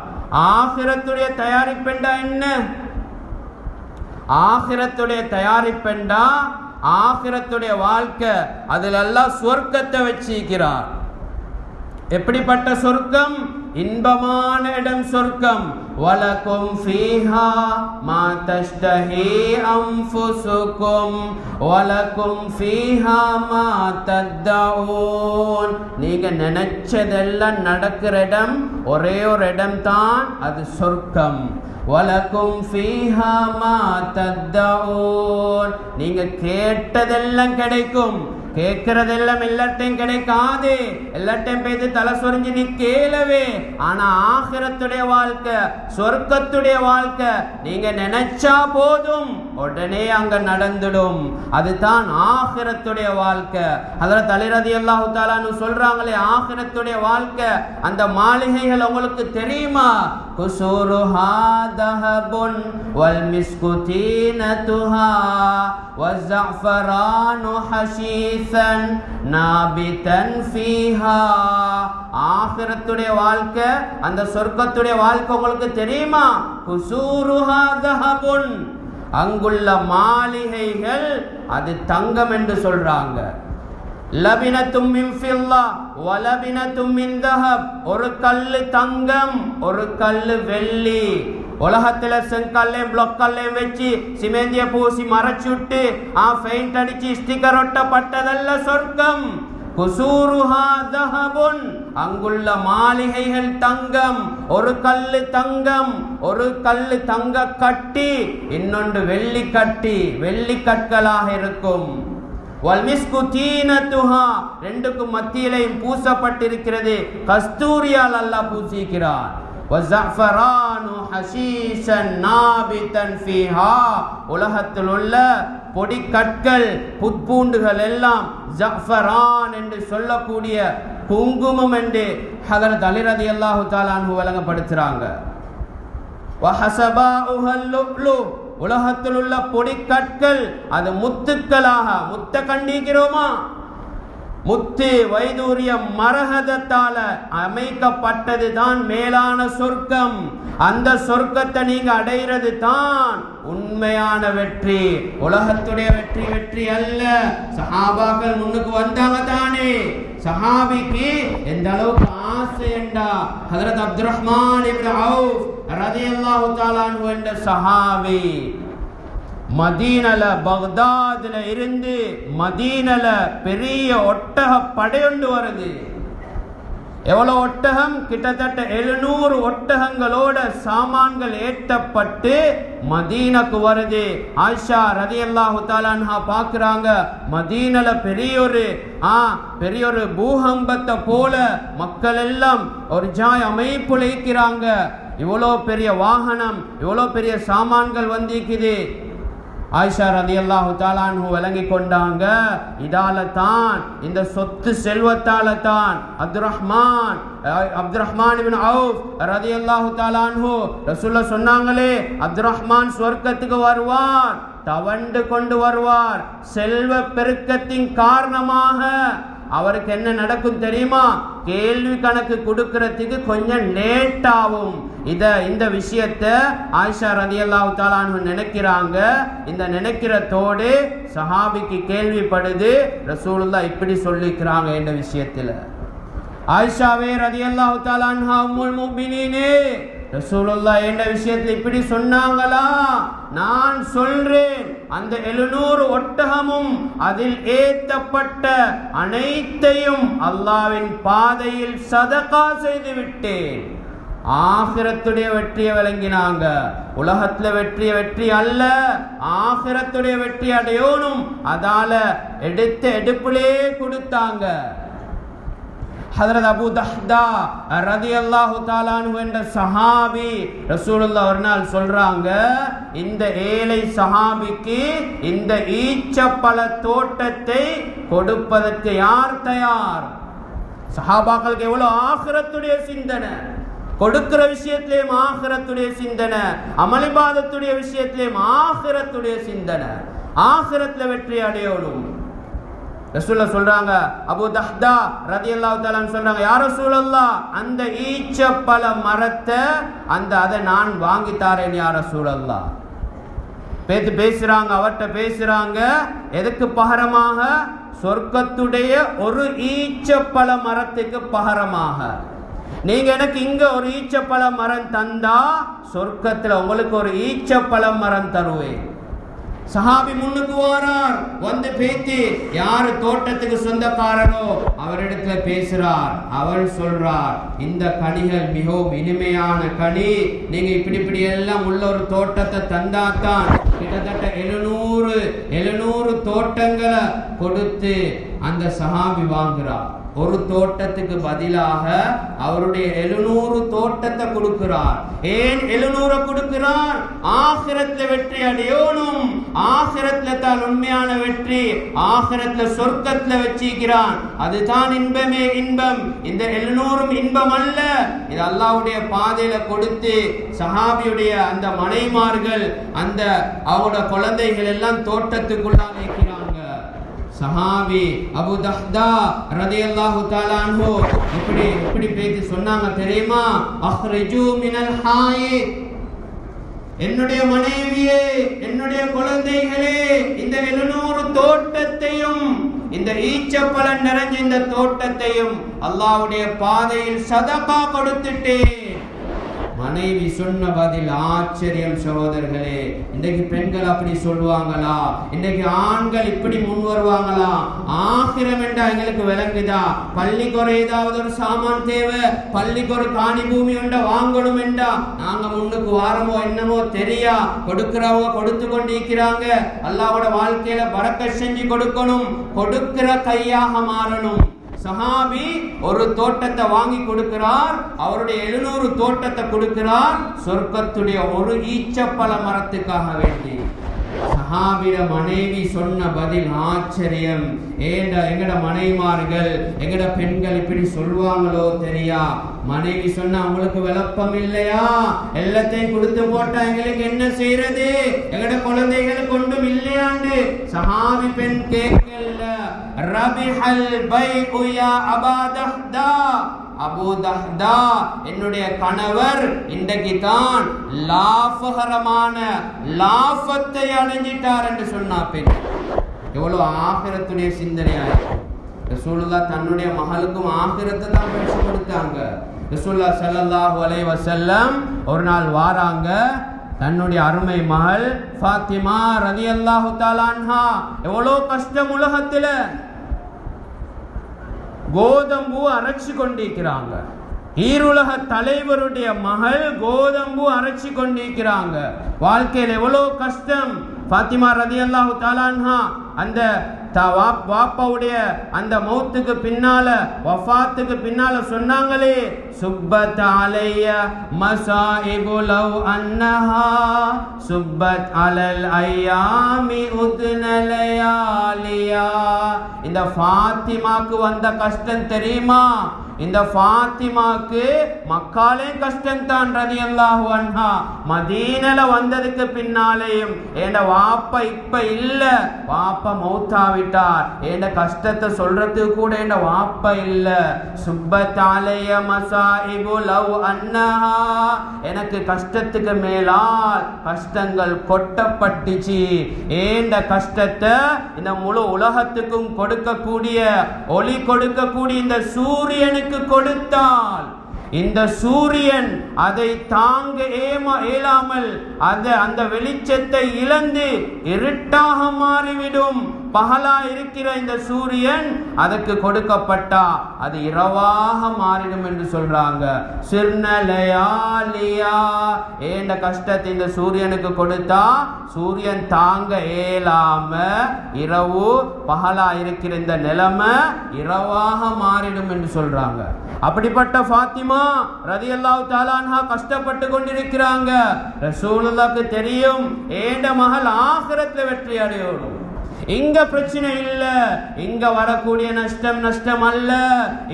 ஆகிரத்துடைய தயாரிப்பெண்டா என்ன? ஆகிரத்துடைய தயாரிப்பெண்டா ஆகிரத்துடைய வாழ்க்கை, அதில் எல்லாம் சொர்க்கத்தை வச்சிருக்கிறார். எப்படிப்பட்ட சொர்க்கம்? இன்பமான இடம் சொர்க்கம். வலக்கும் ஃபீஹா மா தஷ்தஹி அன்ஃபுசுக்கும் வலக்கும் ஃபீஹா மா தத்தஊன், நீங்க நினைச்சதெல்லாம் நடக்கிற இடம் ஒரே ஒரு இடம் தான், அது சொர்க்கம். வலக்கும் ஃபீஹா மா தத்தஊன், நீங்க கேட்டதெல்லாம் கிடைக்கும். கேட்கறதெல்லாம் எல்லாத்தையும் கிடைக்காது, எல்லாத்தையும் பேசி தலை சொரிஞ்சு நீ கேளவே. ஆனா ஆகிரத்துடைய வாழ்க்கை, சொர்க்கத்துடைய வாழ்க்கை, நீங்க நினைச்சா போதும் உடனே அங்க நடந்துடும். அதுதான் ஆகிரத்துடைய வாழ்க்கை. ஹஜ்ரத் அலி ரலியல்லாஹு தஆலா அன்ஹு சொல்றாங்களே, ஆகிரத்துடைய வாழ்க்கை, அந்த மாளிகைகள் உங்களுக்கு தெரியுமா? குசூருஹா தஹபுன் வல் மிஸ்கு தீனதுஹா வஸ்ஸஃபரானு ஹஷீஸன் நாபிதன் ஃபீஹா. ஆகிரத்துடைய வாழ்க்கை, அந்த சொர்க்கத்துடைய வாழ்க்கை உங்களுக்கு தெரியுமா? குசூருஹா தஹபுன், அங்குள்ள மாளிகைகள் அது தங்கம் என்று சொல்றாங்க. லபினத்தும் மின் ஃபில்லா வலபினத்தும் மின் தஹப், ஒரு கல்லு தங்கம், ஒரு கல்லு வெள்ளி. உலகத்துல செங்கல்லையும் பிளொக்கல்லையும் வச்சு சிமெந்திய பூசி மறைச்சு விட்டு பெயிண்ட் அடிச்சு ஸ்டிக்கர் ஒட்டப்பட்டதல்ல சொர்க்கம். குசூருஹா தஹபுன், அங்குள்ள மாளிகைகள் தங்கம், ஒரு கல்லு தங்கம், ஒரு கல்லு தங்க கட்டி, இன்னொன்று வெள்ளி கட்டி, வெள்ளி கற்களாக இருக்கும். வல்மிஸ்கு தீனதுஹா, ரெண்டுக்கும் மத்தியிலையும் பூசப்பட்டிருக்கிறது, கஸ்தூரியால் அல்லாஹ் பூசிக்கிறார். வஸஃபரானு ஹஷீஷன் நாபிதன் ஃபீஹா, உலகத்தில் உள்ள பொடி கற்கள் புட்பூண்டுகள் எல்லாம் ஜஃபரான் என்று சொல்லக்கூடிய குங்குமம் என்று ஹஜ்ரத் அலி ரலியல்லாஹு தஆலா அன்ஹு வழங்கப்படுத்துறாங்க. வஹஸபாஉஹல் லுப்லு, உலகத்தில் உள்ள பொடி கற்கள் அது முத்துக்களாக, முத்த கண்டிக்கிறோமா? முத்து வைதூரிய மரகதத்தால அமைக்கப்பட்டது தான் மேலான சொர்க்கம். அந்த சொர்க்கத்தை நீங்க அடைகிறது தான் உண்மையான வெற்றி. உலகத்துடைய வெற்றி வெற்றி அல்ல. சஹாபாக்கள் முன்னுக்கு வந்தாங்க தானே. சஹாபிக்கு எந்த அளவுக்கு ஆசை என்றா, ஹஜ்ரத் அப்துர்ரஹ்மான் இப்னு அவுஃப் ரலியல்லாஹு தஆலா அன்ஹு என்ற சஹாபி மதீனல பக்தாதுல இருந்து மதீனல பெரிய ஒட்டக படையொண்டு வருது. எவ்வளவு ஒட்டகம்? கிட்டத்தட்ட 700 ஒட்டகங்களோட சாமான்கள் ஏற்றப்பட்டு மதீனக்கு வருது. ஆயிஷா ரலியல்லாஹு தஆலா அன்ஹா பார்க்கறாங்க, மதீனல பெரியொரு பூகம்பத்தை போல மக்கள் எல்லாம் ஒரு ஜாய் அமைப்புல இருக்கிறாங்க. இவ்வளோ பெரிய வாகனம், இவ்வளோ பெரிய சாமான்கள் வந்திருக்குது. ஆயிஷா ரலியல்லாஹு தஆலா அன்ஹு விளங்கி கொண்டாங்க, இதால தான், இந்த சொத்து செல்வத்தால தான் அப்துர்ரஹ்மான் இப்னு அவுஃப் ரலியல்லாஹு தஆலா அன்ஹு ரசூலுல்லாஹ் சொன்னாங்களே, அப்துர்ரஹ்மான் சொர்க்கத்துக்கு வருவார், தவண்டு கொண்டு வருவார். செல்வ பெருக்கத்தின் காரணமாக அவருக்கு என்ன நடக்கும் தெரியுமா? கேள்வி கணக்கு கொடுக்கறதுக்கு கொஞ்சம் லேட் ஆகும். இந்த விஷயத்தை ஆயிஷா ரலியல்லாஹு தஆலா அன்ஹா நினைக்கிறாங்க. இந்த நினைக்கிறதோடு சஹாபிக்கு கேள்விப்படுது, ரசூலுல்லாஹ் இப்படி சொல்லிக்கிறாங்க இந்த விஷயத்துல. ஆயிஷாவே ரலியல்லாஹு தஆலா அன்ஹா உம்முல் முஃமினீனே, ரசூலுல்லாஹ் என்ற விஷயத்தில் இப்படி சொன்னாங்களா? நான் சொல்றேன், அந்த 700 ஒட்டகமும் அதில் ஏத்தப்பட்ட அனைத்தையும் அல்லாஹ்வின் பாதையில் சதகா செய்து விட்டேன். ஆகிரத்துடைய வெற்றியை விளங்கினாங்க. உலகத்துல வெற்றி அல்ல, ஆகிரத்துடைய வெற்றி அடையணும். அதால எடுத்த எடுப்பிலே கொடுத்தாங்க. ஹதரத் அபூ தஹ்தா ரலியல்லாஹு தஆலா அன்ஹு என்ற சஹாபி ரசூலுல்லாஹ் ஒரு நாள் சொல்றாங்க, இந்த ஏழை சஹாபிக்கு இந்த ஈச்சப்பழ தோட்டத்தை கொடுப்பதற்கு யார் தயார்? சஹாபாக்களுக்கு எவ்வளவு ஆகிரத்துடைய சிந்தனை, கொடுக்கிற விஷயத்திலேயும் ஆகிரத்துடைய சிந்தனை, அமளிபாதத்துடைய விஷயத்திலேயும் ஆகிரத்துடைய சிந்தனை, ஆகிரத்துல வெற்றி அடையணும். ரசூலுல்லாஹ் சொல்றாங்க, அபூ தஹ்தா ரலியல்லாஹு தஆலா சொல்றாங்க, யா ரசூலல்லாஹ், அந்த ஈச்சப்பழ மரத்தை அதை நான் வாங்கி தாரேன் யா ரசூலல்லாஹ். பேசுறாங்க, அவர்கிட்ட பேசுறாங்க. எதுக்கு பகரமாக? சொர்க்கத்துடைய ஒரு ஈச்சப்பழ மரத்துக்கு பகரமாக. நீங்க எனக்கு இங்க ஒரு ஈச்சப்பழ மரம் தந்தா சொர்க்கத்துல உங்களுக்கு ஒரு ஈச்சப்பழ மரம் தருவேன். சஹாபி முன்னுக்கு வாரார், வந்து பேத்தி யாரு தோட்டத்துக்கு சொந்தக்காரனோ அவரிடத்துல பேசுறார். அவர் சொல்றார், இந்த கனிகள் மிகவும் இனிமையான கனி, நீங்க இப்படி எல்லாம் உள்ள ஒரு தோட்டத்தை தந்தாத்தான் கிட்டத்தட்ட 700 தோட்டங்களை கொடுத்து அந்த சஹாபி வாங்குறார். ஒரு தோட்டத்துக்கு பதிலாக அவருடைய 700 தோட்டத்தை கொடுக்கிறார். ஏன் 700 கொடுக்கிறார்? ஆகிரத்துல வெற்றி அடையணும். ஆகிரத்துல தான் உண்மையான வெற்றி, ஆகிரத்துல சொர்க்கத்துல வச்சிக்கிறான். அதுதான் இன்பமே இன்பம். இந்த 700 இன்பம் அல்ல, இது அல்லாஹ்வுடைய பாதையில கொடுத்து சஹாபியுடைய அந்த மனைமார்கள் அந்த அவரோட குழந்தைகள் எல்லாம் தோட்டத்துக்குள்ளா வைக்கிறாங்க. சஹாபி அபூ தஹ்தா ரலியல்லாஹு தஆலா அன்ஹு இப்படி பேசி சொன்னாங்க தெரியுமா? அக்ரிஜூ மினல் ஹாயித், என்னுடைய மனைவியே, என்னுடைய குழந்தைகளே, இந்த 700 தோட்டத்தையும், இந்த ஈச்சப்பழம் நிறைஞ்ச இந்த தோட்டத்தையும் அல்லாஹ்வுடைய பாதையில் சதகா கொடுத்துட்டேன். மனைவி சொன்ன பதில் ஆச்சரியம் சகோதரர்களே. இன்றைக்கு பெண்கள் அப்படி சொல்லுவாங்களா? இன்றைக்கு ஆண்கள் இப்படி முன் வருவாங்களா? ஆகிரம் என்றா எங்களுக்கு விளங்குதா? பள்ளிக்கு ஒரு ஏதாவது ஒரு சாமான் தேவை, பள்ளிக்கு ஒரு காணி பூமி ஒன்றை வாங்கணும் என்றா நாங்க முன்னுக்கு வாரமோ என்னமோ தெரியா, கொடுக்கிறவங்க கொடுத்து கொண்டு இருக்கிறாங்க. அல்லாஹ்வோட வாழ்க்கையில பரக்கத் செஞ்சு கொடுக்கணும், கொடுக்கிற கையாக மாறணும். சஹாபி ஒரு தோட்டத்தை வாங்கி கொடுக்கிறார், அவருடைய 700 தோட்டத்தை கொடுக்கிறார் சொர்க்கத்துடைய ஒரு ஈச்சப்பழ மரத்துக்காக வேண்டி. சஹாபிட மனைவி சொன்ன பதில் ஆச்சரியம். எங்கட மனைமார்கள், எங்கட பெண்கள் இப்படி சொல்லுவாங்களோ தெரியா? மனைவி சொன்னா உங்களுக்கு விளப்பம் இல்லையா? எல்லாத்தையும் கொடுத்து போட்டா எங்களுக்கு என்ன செய்யறது? எங்கட குழந்தைகளுக்கு ஒன்றும் இல்லையாண்டு சஹாபி பெண் கேட்கல. ரபிஹல் பைஉ யா அபா தஹ்தா, அபூ தஹ்தா என்னுடைய கணவர் இன்றைக்கு தான் லாபகரமான லாபத்தை அடைஞ்சிட்டார் என்று சொன்னா பெண். எவ்வளவு ஆகிரத்துடைய சிந்தனையாயிருக்கும். ரசூலுல்லாஹ் தன்னுடைய மகளுக்கும் ஆகிரத்தை தான் பேசி கொடுத்தாங்க. ரசூலுல்லாஹ் ஸல்லல்லாஹு அலைஹி வஸல்லம் ஒரு நாள் வாராங்க, தன்னுடைய அருமை மகள் ஃபாத்திமா ரலியல்லாஹு தஆலா அன்ஹா, எவ்வளோ கஷ்டம் உலகத்துல, கோதம்பு அரைச்சு கொண்டிருக்கிறாங்க. ஈருலக தலைவருடைய மகள் கோதம்பு அரைச்சு கொண்டிருக்கிறாங்க. வாழ்க்கையில் எவ்வளவு கஷ்டம். ஃபாத்திமா ரலியல்லாஹு தஆலா அன்ஹா அந்த வாப்பாவுடைய அந்த மௌத்துக்கு பின்னால, வஃபாத்துக்கு பின்னால சொன்னாங்களே, சுப்பத் அலைய மசாயிபு லவ் அன்னஹா சுப்பத் அலல் ஐயாமி உத்ன லயாலியா. இந்த ஃபாத்திமாக்கு வந்த கஷ்டம் தெரியுமா? இந்த ஃபாத்திமாக்கு மக்காலே கஷ்டம் தான் ரலியல்லாஹு அன்ஹா. மதீனல வந்ததுக்கு பின்னாலேயும் ஏண்ட வாப்பா இப்ப இல்ல, வாப்பா மௌத்தாவிட்டார், ஏண்ட கஷ்டத்தை சொல்றதுக்கு கூட ஏண்ட வாப்பா இல்ல. சுப்பத் அலைய மசாயிபு லவ் அன்னஹா, எனக்கு கஷ்டத்துக்கு மேலால் கஷ்டங்கள் கொட்டப்பட்டுச்சு. ஏண்ட கஷ்டத்தை இந்த முழு உலகத்துக்கும் கொடுக்கக்கூடிய, ஒளி கொடுக்கக்கூடிய இந்த சூரியனுக்கு கொடுத்தால், இந்த சூரியன் அதை தாங்க இயலாமல் அந்த வெளிச்சத்தை இழந்து இருட்டாக மாறிவிடும். பகலா இருக்கிற இந்த சூரியன் அதற்கு கொடுக்கப்பட்டா அது இரவாக மாறிடும் என்று சொல்றாங்க. சிர்னலயாலியா, ஏண்ட கஷ்டத்தை இந்த சூரியனுக்கு கொடுத்தா சூரியன் தாங்க இயலாம இரவு பகலா இருக்கிற இந்த நிலைமை இரவாக மாறிடும் என்று சொல்றாங்க. அப்படிப்பட்ட ஃபாத்திமா ரலியல்லாஹு தஆலா அன்ஹா கஷ்டப்பட்டு கொண்டிருக்கிறாங்க. ரசூலுல்லாஹ்க்கு தெரியும் ஏண்ட மகள் ஆகிரத்துல வெற்றி அடையணும். இங்க பிரச்சனை இல்ல, இங்க வரக்கூடிய நஷ்டம் அல்ல,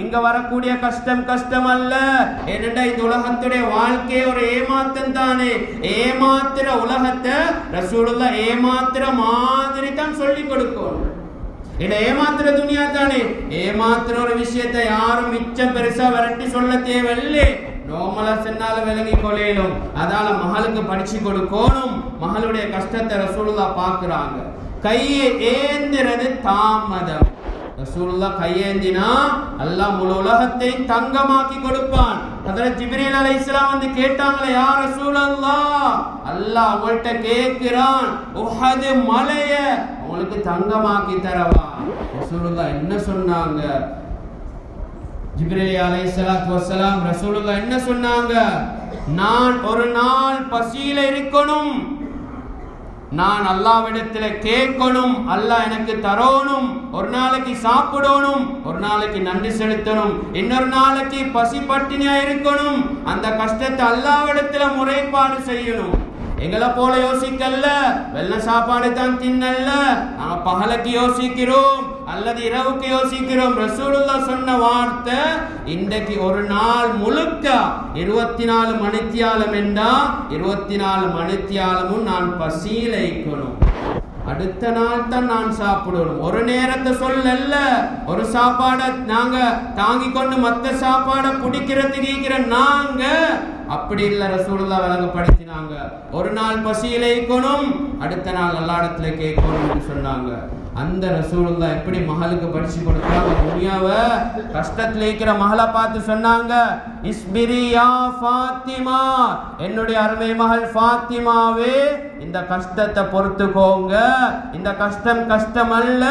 இங்க வரக்கூடிய கஷ்டம் அல்ல. ஏனென்றா இந்த உலகத்துடைய வாழ்க்கை ஒரு ஏமாத்தம் தானே. ஏமாத்துற உலகத்தை ரசூலுல்லாஹ் ஏமாத்துற மாதிரி தான் சொல்லி கொடுக்கும். ஏமாத்துற துனியா தானே. ஏமாத்துற ஒரு விஷயத்தை யாரும் மிச்சம் பெருசா விரட்டி சொல்ல தேவையில்லை. நோமலா சென்னால விளங்கி கொள்ளையிலும். அதால மகளுக்கு படிச்சு கொடுக்கணும். மகளுடைய கஷ்டத்தை ரசூலுல்லாஹ் பாக்குறாங்க. கையை ஏந்திரது தாமதம். ரசூலுல்லாஹ் கையேந்தினா அல்லாஹ் முழு உலகத்தை தங்கமாக்கி கொடுப்பான். ஹஜ்ரத் ஜிப்ரீல் அலைஹிஸ்ஸலாம் வந்து கேட்டாங்களே, யா ரசூலல்லாஹ், அல்லாஹ் அவங்கள்ட்ட கேட்கிறான், உஹது மலைய உங்களுக்கு தங்கமாக்கி தரவா? ரசூலுல்லாஹ் என்ன சொன்னாங்க? ஜிப்ரீல் அலைஹிஸ்ஸலாத்து வஸ்ஸலாம் ரசூலுல்லாஹ் என்ன சொன்னாங்க? நான் ஒரு நாள் பசியில இருக்கணும், நான் அல்லாஹ்விடத்துல கேட்கணும், அல்லாஹ் எனக்கு தரணும். ஒரு நாளைக்கு சாப்பிடணும், ஒரு நாளைக்கு நன்றி செலுத்தணும், இன்னொரு நாளைக்கு பசி பட்டினியா இருக்கணும். அந்த கஷ்டத்தை அல்லாஹ்விடத்துல முறைப்பாடு செய்யணும். எங்களை போல யோசிக்கல்ல, வெள்ள சாப்பாடு தான் தின்னல்ல, நாங்க பகலுக்கு யோசிக்கிறோம் அல்லது இரவுக்கு யோசிக்கிறோம். ரசூலுல்லாஹ் சொன்ன வார்த்தை, இன்றைக்கு ஒரு நாள் முழுக்க 24 மணித்தியாலம் என்றா 24 மணித்தியாலமும் நான் பசியில இருக்கணும். அடுத்த நாள் தான் நான் சாப்பிடணும். ஒரு நேரத்தை சொல்லல, ஒரு சாப்பாடை நாங்க தாங்கி கொண்டு மற்ற சாப்பாடை பிடிக்கிறதுக்கு இருக்கிற நாங்க அப்படி இல்ல. ரசூலுல்லாஹ் விளங்கப்படுத்தினாங்க, ஒரு நாள் பசியில இருக்கணும், அடுத்த நாள் அல்லாஹ்விடத்துல கேட்கணும் என்று சொன்னாங்க. அந்த ரசூலுல்லாஹ் எப்படி மகளுக்கு படிச்சு கொடுத்தாங்க? துனியாவை கஷ்டத்துல இருக்கிற மகளை பார்த்து சொன்னாங்க, இஸ்பிரி யா ஃபாத்திமா, என்னுடைய அருமை மகள் ஃபாத்திமாவே, இந்த கஷ்டத்தை பொறுத்துக்கோங்க. இந்த கஷ்டம் அல்ல.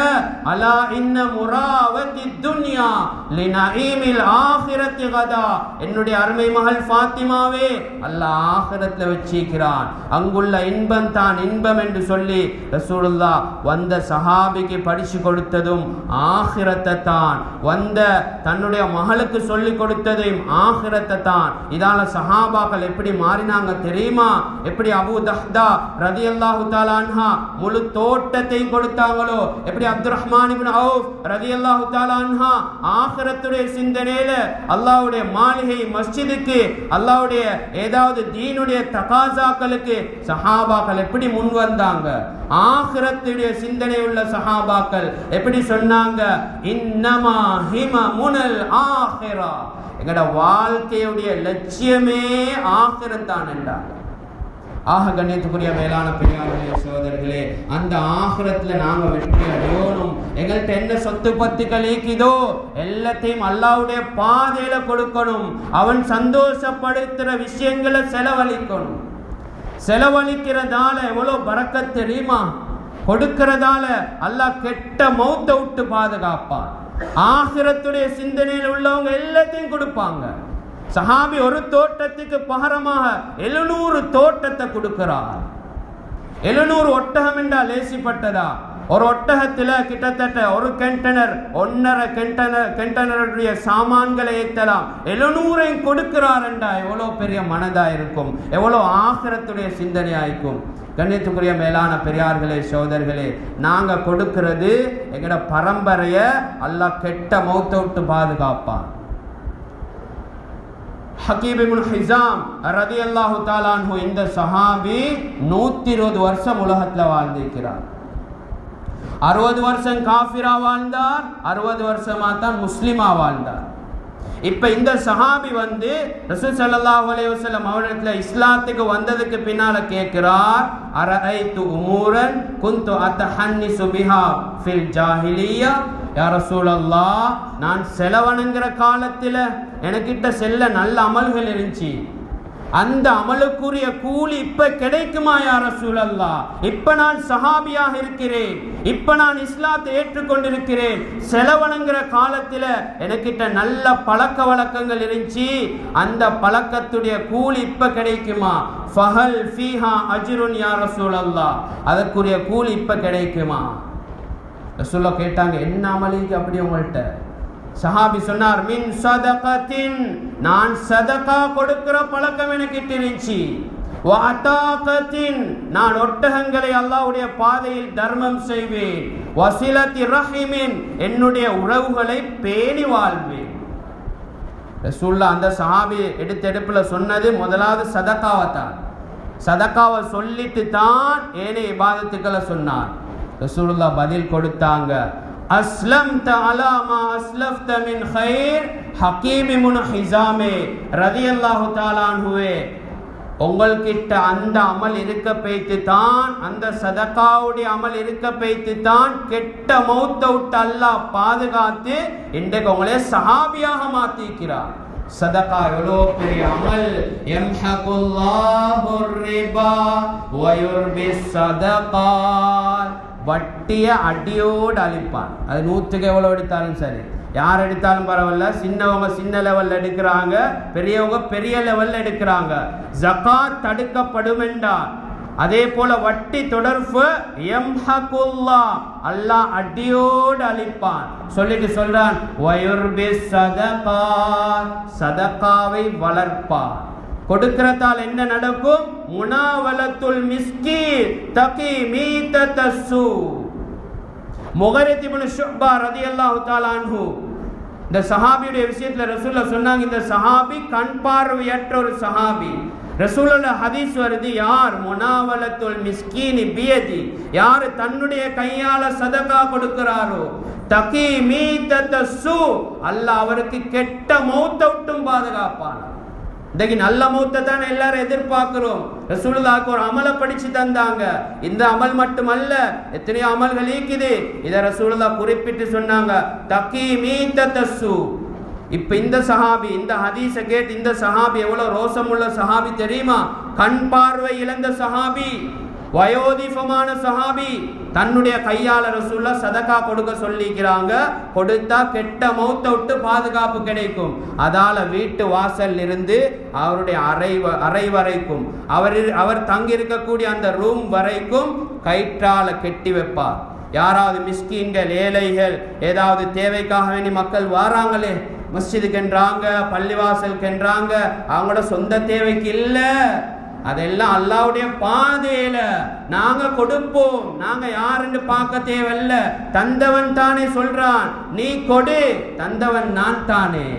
அலா இன்ன முராவதி துன்யா லிநஈமில் ஆகிரத்தி கதா, என்னுடைய அருமை மகள் ஃபாத்திமாவே, அல்லாஹ் ஆகிரத்துல வச்சிக்கிறான், அங்குள்ள இன்பம் தான் இன்பம் என்று சொல்லி ரசூலுல்லாஹ் வந்த சஹாபிக்கு படிச்சு கொடுத்ததும் ஆகிரத்தை தான், வந்த தன்னுடைய மகளுக்கு சொல்லி கொடுத்ததையும் ஆகிரத்தை தான். இதால சஹாபாக்கள் எப்படி மாறினாங்க தெரியுமா? எப்படி அபூ தஹ்தா ரலியல்லாஹு தஆலா அன்ஹா முழு தோட்டத்தை கொடுத்தாங்களோ, எப்படி அப்துர் ரஹ்மான் இப்னு அவுஃப் ரலியல்லாஹு தஆலா அன்ஹா ஆகிரத்துடைய சிந்தனையில அல்லாஹ்வுடைய மாளிகை மஸ்ஜிதுக்கு, அல்லாஹ்வுடைய ஏதாவது தீனுடைய தகாசாக்களுக்கு சஹாபாக்கள் எப்படி முன் வந்தாங்க? ஆகிரத்துடைய சிந்தனை உள்ள சஹாபாக்கள் எப்படி சொன்னாங்க? இன்னமா ஹிமமுனல் ஆகிரா, எங்கட வாழ்க்கையுடைய லட்சியமே ஆகிரத் தான் என்றாங்க. ஆக கண்ணியத்துக்குரிய மேலான பெரியார்களே சகோதரர்களே, அந்த ஆகிரத்துல நாங்க வெற்றி அடையணும். எங்கள்கிட்ட என்ன சொத்து பத்துக்கள் இருக்குதோ எல்லாத்தையும் அல்லாஹ்வுடைய பாதையில கொடுக்கணும். அவன் சந்தோஷப்படுத்துற விஷயங்களை செலவழிக்கணும். செலவழிக்கிறதால எவ்வளவு பரக்கத் தெரியுமா? கொடுக்கிறதால அல்லாஹ் கெட்ட மௌத்தை விட்டு பாதுகாப்பான். ஆகிரத்துடைய சிந்தனையில் உள்ளவங்க எல்லாத்தையும் கொடுப்பாங்க. சஹாபி ஒரு தோட்டத்துக்கு பகரமாக 700 தோட்டத்தை கொடுக்கிறார். 700 ஒட்டகம் என்றால் லேசிப்பட்டதா? ஒரு ஒட்டகத்துல கிட்டத்தட்ட ஒரு கண்டெய்னர் 1.5 கண்டெய்னருடைய சாமான்களை ஏற்றலாம். 700 கொடுக்கிறார் என்றா எவ்வளவு பெரிய மனதா இருக்கும், எவ்வளவு ஆகிரத்துடைய சிந்தனையா இருக்கும். கண்ணியத்துக்குரிய மேலான பெரியார்களே சகோதரர்களே, நாங்க கொடுக்கிறது எங்கட பரம்பரைய அல்லாஹ் கெட்ட மௌத்தை விட்டு பாதுகாப்பான். ஹகீம் இப்னு ஹிஸாம் ரலியல்லாஹு தஆலா அன்ஹு இந்த சஹாபி 120 வருஷம் உலகத்துல வாழ்ந்திருக்கிறார். 60 வருஷம் காஃபிரா வாழ்ந்தார், 60 வருஷமா தான் முஸ்லிமா வாழ்ந்தார். இப்ப இந்த சஹாபி ரசூல் ஸல்லல்லாஹு அலைஹி வஸல்லம் அவரிடத்துல இஸ்லாத்துக்கு வந்ததுக்கு பின்னால கேட்கிறார், அரஐது உமூரன் குன்து அத்தஹன்னிசு பிஹா ஃபில் ஜாஹிலிய்யா, யா ரசூலல்லாஹ், நான் செலவணுங்கிற காலத்துல எனக்கிட்ட செல்ல நல்ல அமல்கள் இருந்துச்சு, அந்த அமலுக்குரிய கூலி இப்ப கிடைக்குமா யா ரசூலல்லாஹ்? இப்ப நான் சஹாபியாக இருக்கிறேன், இப்ப நான் இஸ்லாத்தை ஏற்றுக்கொண்டிருக்கிறேன், செலவணுங்கிற காலத்துல எனக்கிட்ட நல்ல பழக்க வழக்கங்கள் இருந்துச்சு, அந்த பழக்கத்துடைய கூலி இப்ப கிடைக்குமா? ஃபஹல் ஃபீஹா அஜ்ருன் யா ரசூலல்லாஹ், அதற்குரிய கூலி இப்ப கிடைக்குமா? ரசூலுல்லாஹ் கேட்டாங்க, என்ன அமலுக்கு அப்படி உங்கள்கிட்ட? சஹாபி சொன்னார், மின் சதகத்தின், நான் சதகா கொடுக்கிற பழக்கம் எனக்கு இருந்துச்சு, வ அதாகத்தின், நான் ஒட்டகங்களை அல்லாஹ்வுடைய பாதையில் தர்மம் செய்வேன், வசிலத்தி ரஹிமின், என்னுடைய உறவுகளை பேணி வாழ்வேன். ரசூலுல்லாஹ் அந்த சஹாபி எடுத்தெடுப்புல சொன்னது முதலாவது சதகாவை தான். சதகாவை சொல்லிட்டு தான் ஏனைய இபாதத்துக்களை சொன்னார். ரசூலுல்லாஹ் பதில் கொடுத்தாங்க, அஸ்லம்த அலா மா அஸ்லஃப்த மின் கைர் ஹகீம் இப்னு ஹிஸாம் ரலியல்லாஹு தஆலா அன்ஹுவே, உங்கள்கிட்ட அந்த அமல் இருக்க பேய்த்து தான், அந்த சதகாவுடைய அமல் இருக்க பேய்த்து தான் கெட்ட மௌத்தை விட்டு அல்லாஹ் பாதுகாத்து இன்றைக்கு உங்களே சஹாபியாக மாத்திக்கிறார். சதகா எவ்வளோ பெரிய அமல். யம்ஹகுல்லாஹு ரிபா வ யுர்பிஸ் ஸதகாத், வட்டியை அடியோடு அழிப்பான். அது 100க்கு எவ்வளோ எடுத்தாலும் சரி, யார் எடுத்தாலும் பரவாயில்ல. சின்னவங்க சின்ன லெவல்ல எடுக்கிறாங்க, பெரியவங்க பெரிய லெவல்ல எடுக்கிறாங்க. ஜகாத் தடுக்கப்படும் என்றார். அதே போல வட்டி தொடர்பு யம்ஹகுல்லாஹ், அல்லாஹ் அடியோடு அழிப்பான். சொல்லிட்டு சொல்றான், வயுர்பிஸ் ஸதகாத், சதகாவை வளர்ப்பான். கொடுக்கிறதால் என்ன நடக்கும்? முனாவலத்துல் மிஸ்கீன் தகி மீதத்தஸ்ஸு. முகரித் இப்னு ஷுபா ரலியல்லாஹு தஆலா அன்ஹு, இந்த சஹாபியுடைய விஷயத்துல ரசூலுல்லாஹ் சொன்னாங்க, இந்த சஹாபி கண் பார்வையற்ற ஒரு சஹாபி. ரசூலுல்லாஹ் ஹதீஸ் வருது, யார் முனாவலத்துல் மிஸ்கீனி பியதி, யார் தன்னுடைய கையால சதகா கொடுக்கிறாரோ, தகி மீதத்தஸ்ஸு, அல்லாஹ் அவருக்கு கெட்ட மௌத்தை விட்டும் பாதுகாப்பான். இன்னைக்கு நல்ல மௌத்தை தான் எல்லாரும் எதிர்பார்க்கிறோம். ரசூலுல்லாஹ்க்கு ஒரு அமலை படிச்சு தந்தாங்க. இந்த அமல் மட்டுமல்ல, எத்தனையோ அமல்கள் இருக்குது. இதை ரசூலுல்லாஹ் குறிப்பிட்டு சொன்னாங்க, தகி மீதத்தஸ்ஸு. இப்ப இந்த சஹாபி இந்த ஹதீஸை கேட்டு இந்த சஹாபி எவ்வளவு ரோசமுள்ள சஹாபி தெரியுமா? கண் பார்வை இழந்த சஹாபி, வயோதிபமான சஹாபி, தன்னுடைய கையால ரசூலுல்லாஹ் சதகா கொடுக்க சொல்லிக்கிறாங்க. கொடுத்தா கெட்ட மௌத்தை விட்டு பாதுகாப்பு கிடைக்கும். அதால வீட்டு வாசல் இருந்து அவருடைய அறை வரைக்கும், அவர் தங்கி இருக்கக்கூடிய அந்த ரூம் வரைக்கும் கயிற்றால கெட்டி வைப்பார். யாராவது மிஸ்கீன்கள் ஏழைகள் ஏதாவது தேவைக்காக வேண்டி மக்கள் வாராங்களே, மஸ்ஜிதுக்கென்றாங்க, பள்ளிவாசலுக்கென்றாங்க, அவங்களோட சொந்த தேவைக்கு இல்லை, அதெல்லாம் அல்லாஹ்வுடைய பாதையில நாங்க கொடுப்போம். நாங்க யாருன்னு பார்க்க தேவையில்ல, தந்தவன் தானே சொல்றான், நீ கொடு, தந்தவன் நான் தானே.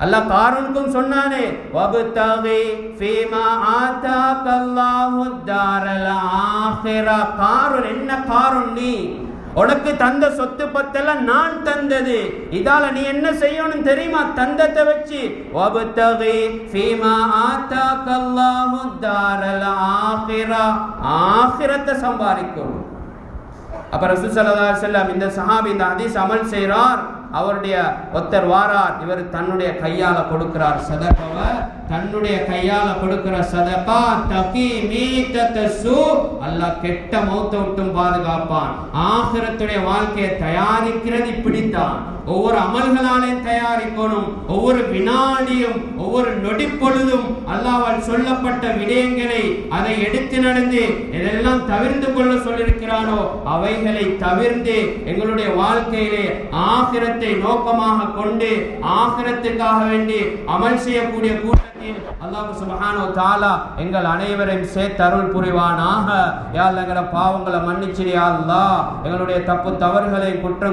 அல்லாஹ் காரூனுக்கும் சொன்னானே, வபதகி ஃபீமா ஆதாகல்லாஹு தாரல் ஆখিরা. காரூன் என்ன? காரூன் நீ, உனக்கு தந்த சொத்து பத்தெல்லாம் நான் தந்தது. இதால நீ என்ன செய்யணும் தெரியுமா? தந்தத்தை வச்சு வபதகி ஃபீமா ஆதாகல்லாஹு தாரல் ஆখিরা, ஆখিরাத்தை சம்பாதிக்கணும். அப்ப ரசூல் ஸல்லல்லாஹு அலைஹி வஸல்லம் இந்த சஹாபி இந்த ஹதீஸ் அமல் செய்றார். அவருடைய ஒருத்தர் வாரார், இவர் தன்னுடைய கையால கொடுக்கிறார் சதகாவை. தன்னுடைய கையால கொடுக்கிற சதகா தகி மீதத்தஸ்ஸு, அல்லாஹ் கெட்ட மௌத்தை விட்டும் பாதுகாப்பான். ஆகிரத்துடைய வாழ்க்கையை தயாரிக்கிறது இப்படித்தான். ஒவ்வொரு அமல்களாலையும் தயாரிக்கணும். ஒவ்வொரு வினாடியும் ஒவ்வொரு நொடி பொழுதும் அல்லாஹ்வால் சொல்லப்பட்ட விடயங்களை அதை எடுத்து நடந்து எதெல்லாம் தவிர்த்து கொள்ள சொல்லியிருக்கிறானோ அவைகளை தவிர்த்து எங்களுடைய வாழ்க்கையிலே ஆகிரத்தை நோக்கமாக கொண்டு ஆகிரத்துக்காக வேண்டி அமல் செய்யக்கூடிய கூட்டத்தில் அல்லாஹ் சுப்ஹானஹு வ தஆலா எங்கள் அனைவரையும் சேர்த்து அருள் புரிவானாக. யா அல்லாஹ், எங்களோட பாவங்களை மன்னிச்சிடு யா அல்லாஹ், எங்களுடைய தப்பு தவறுகளை குற்றம்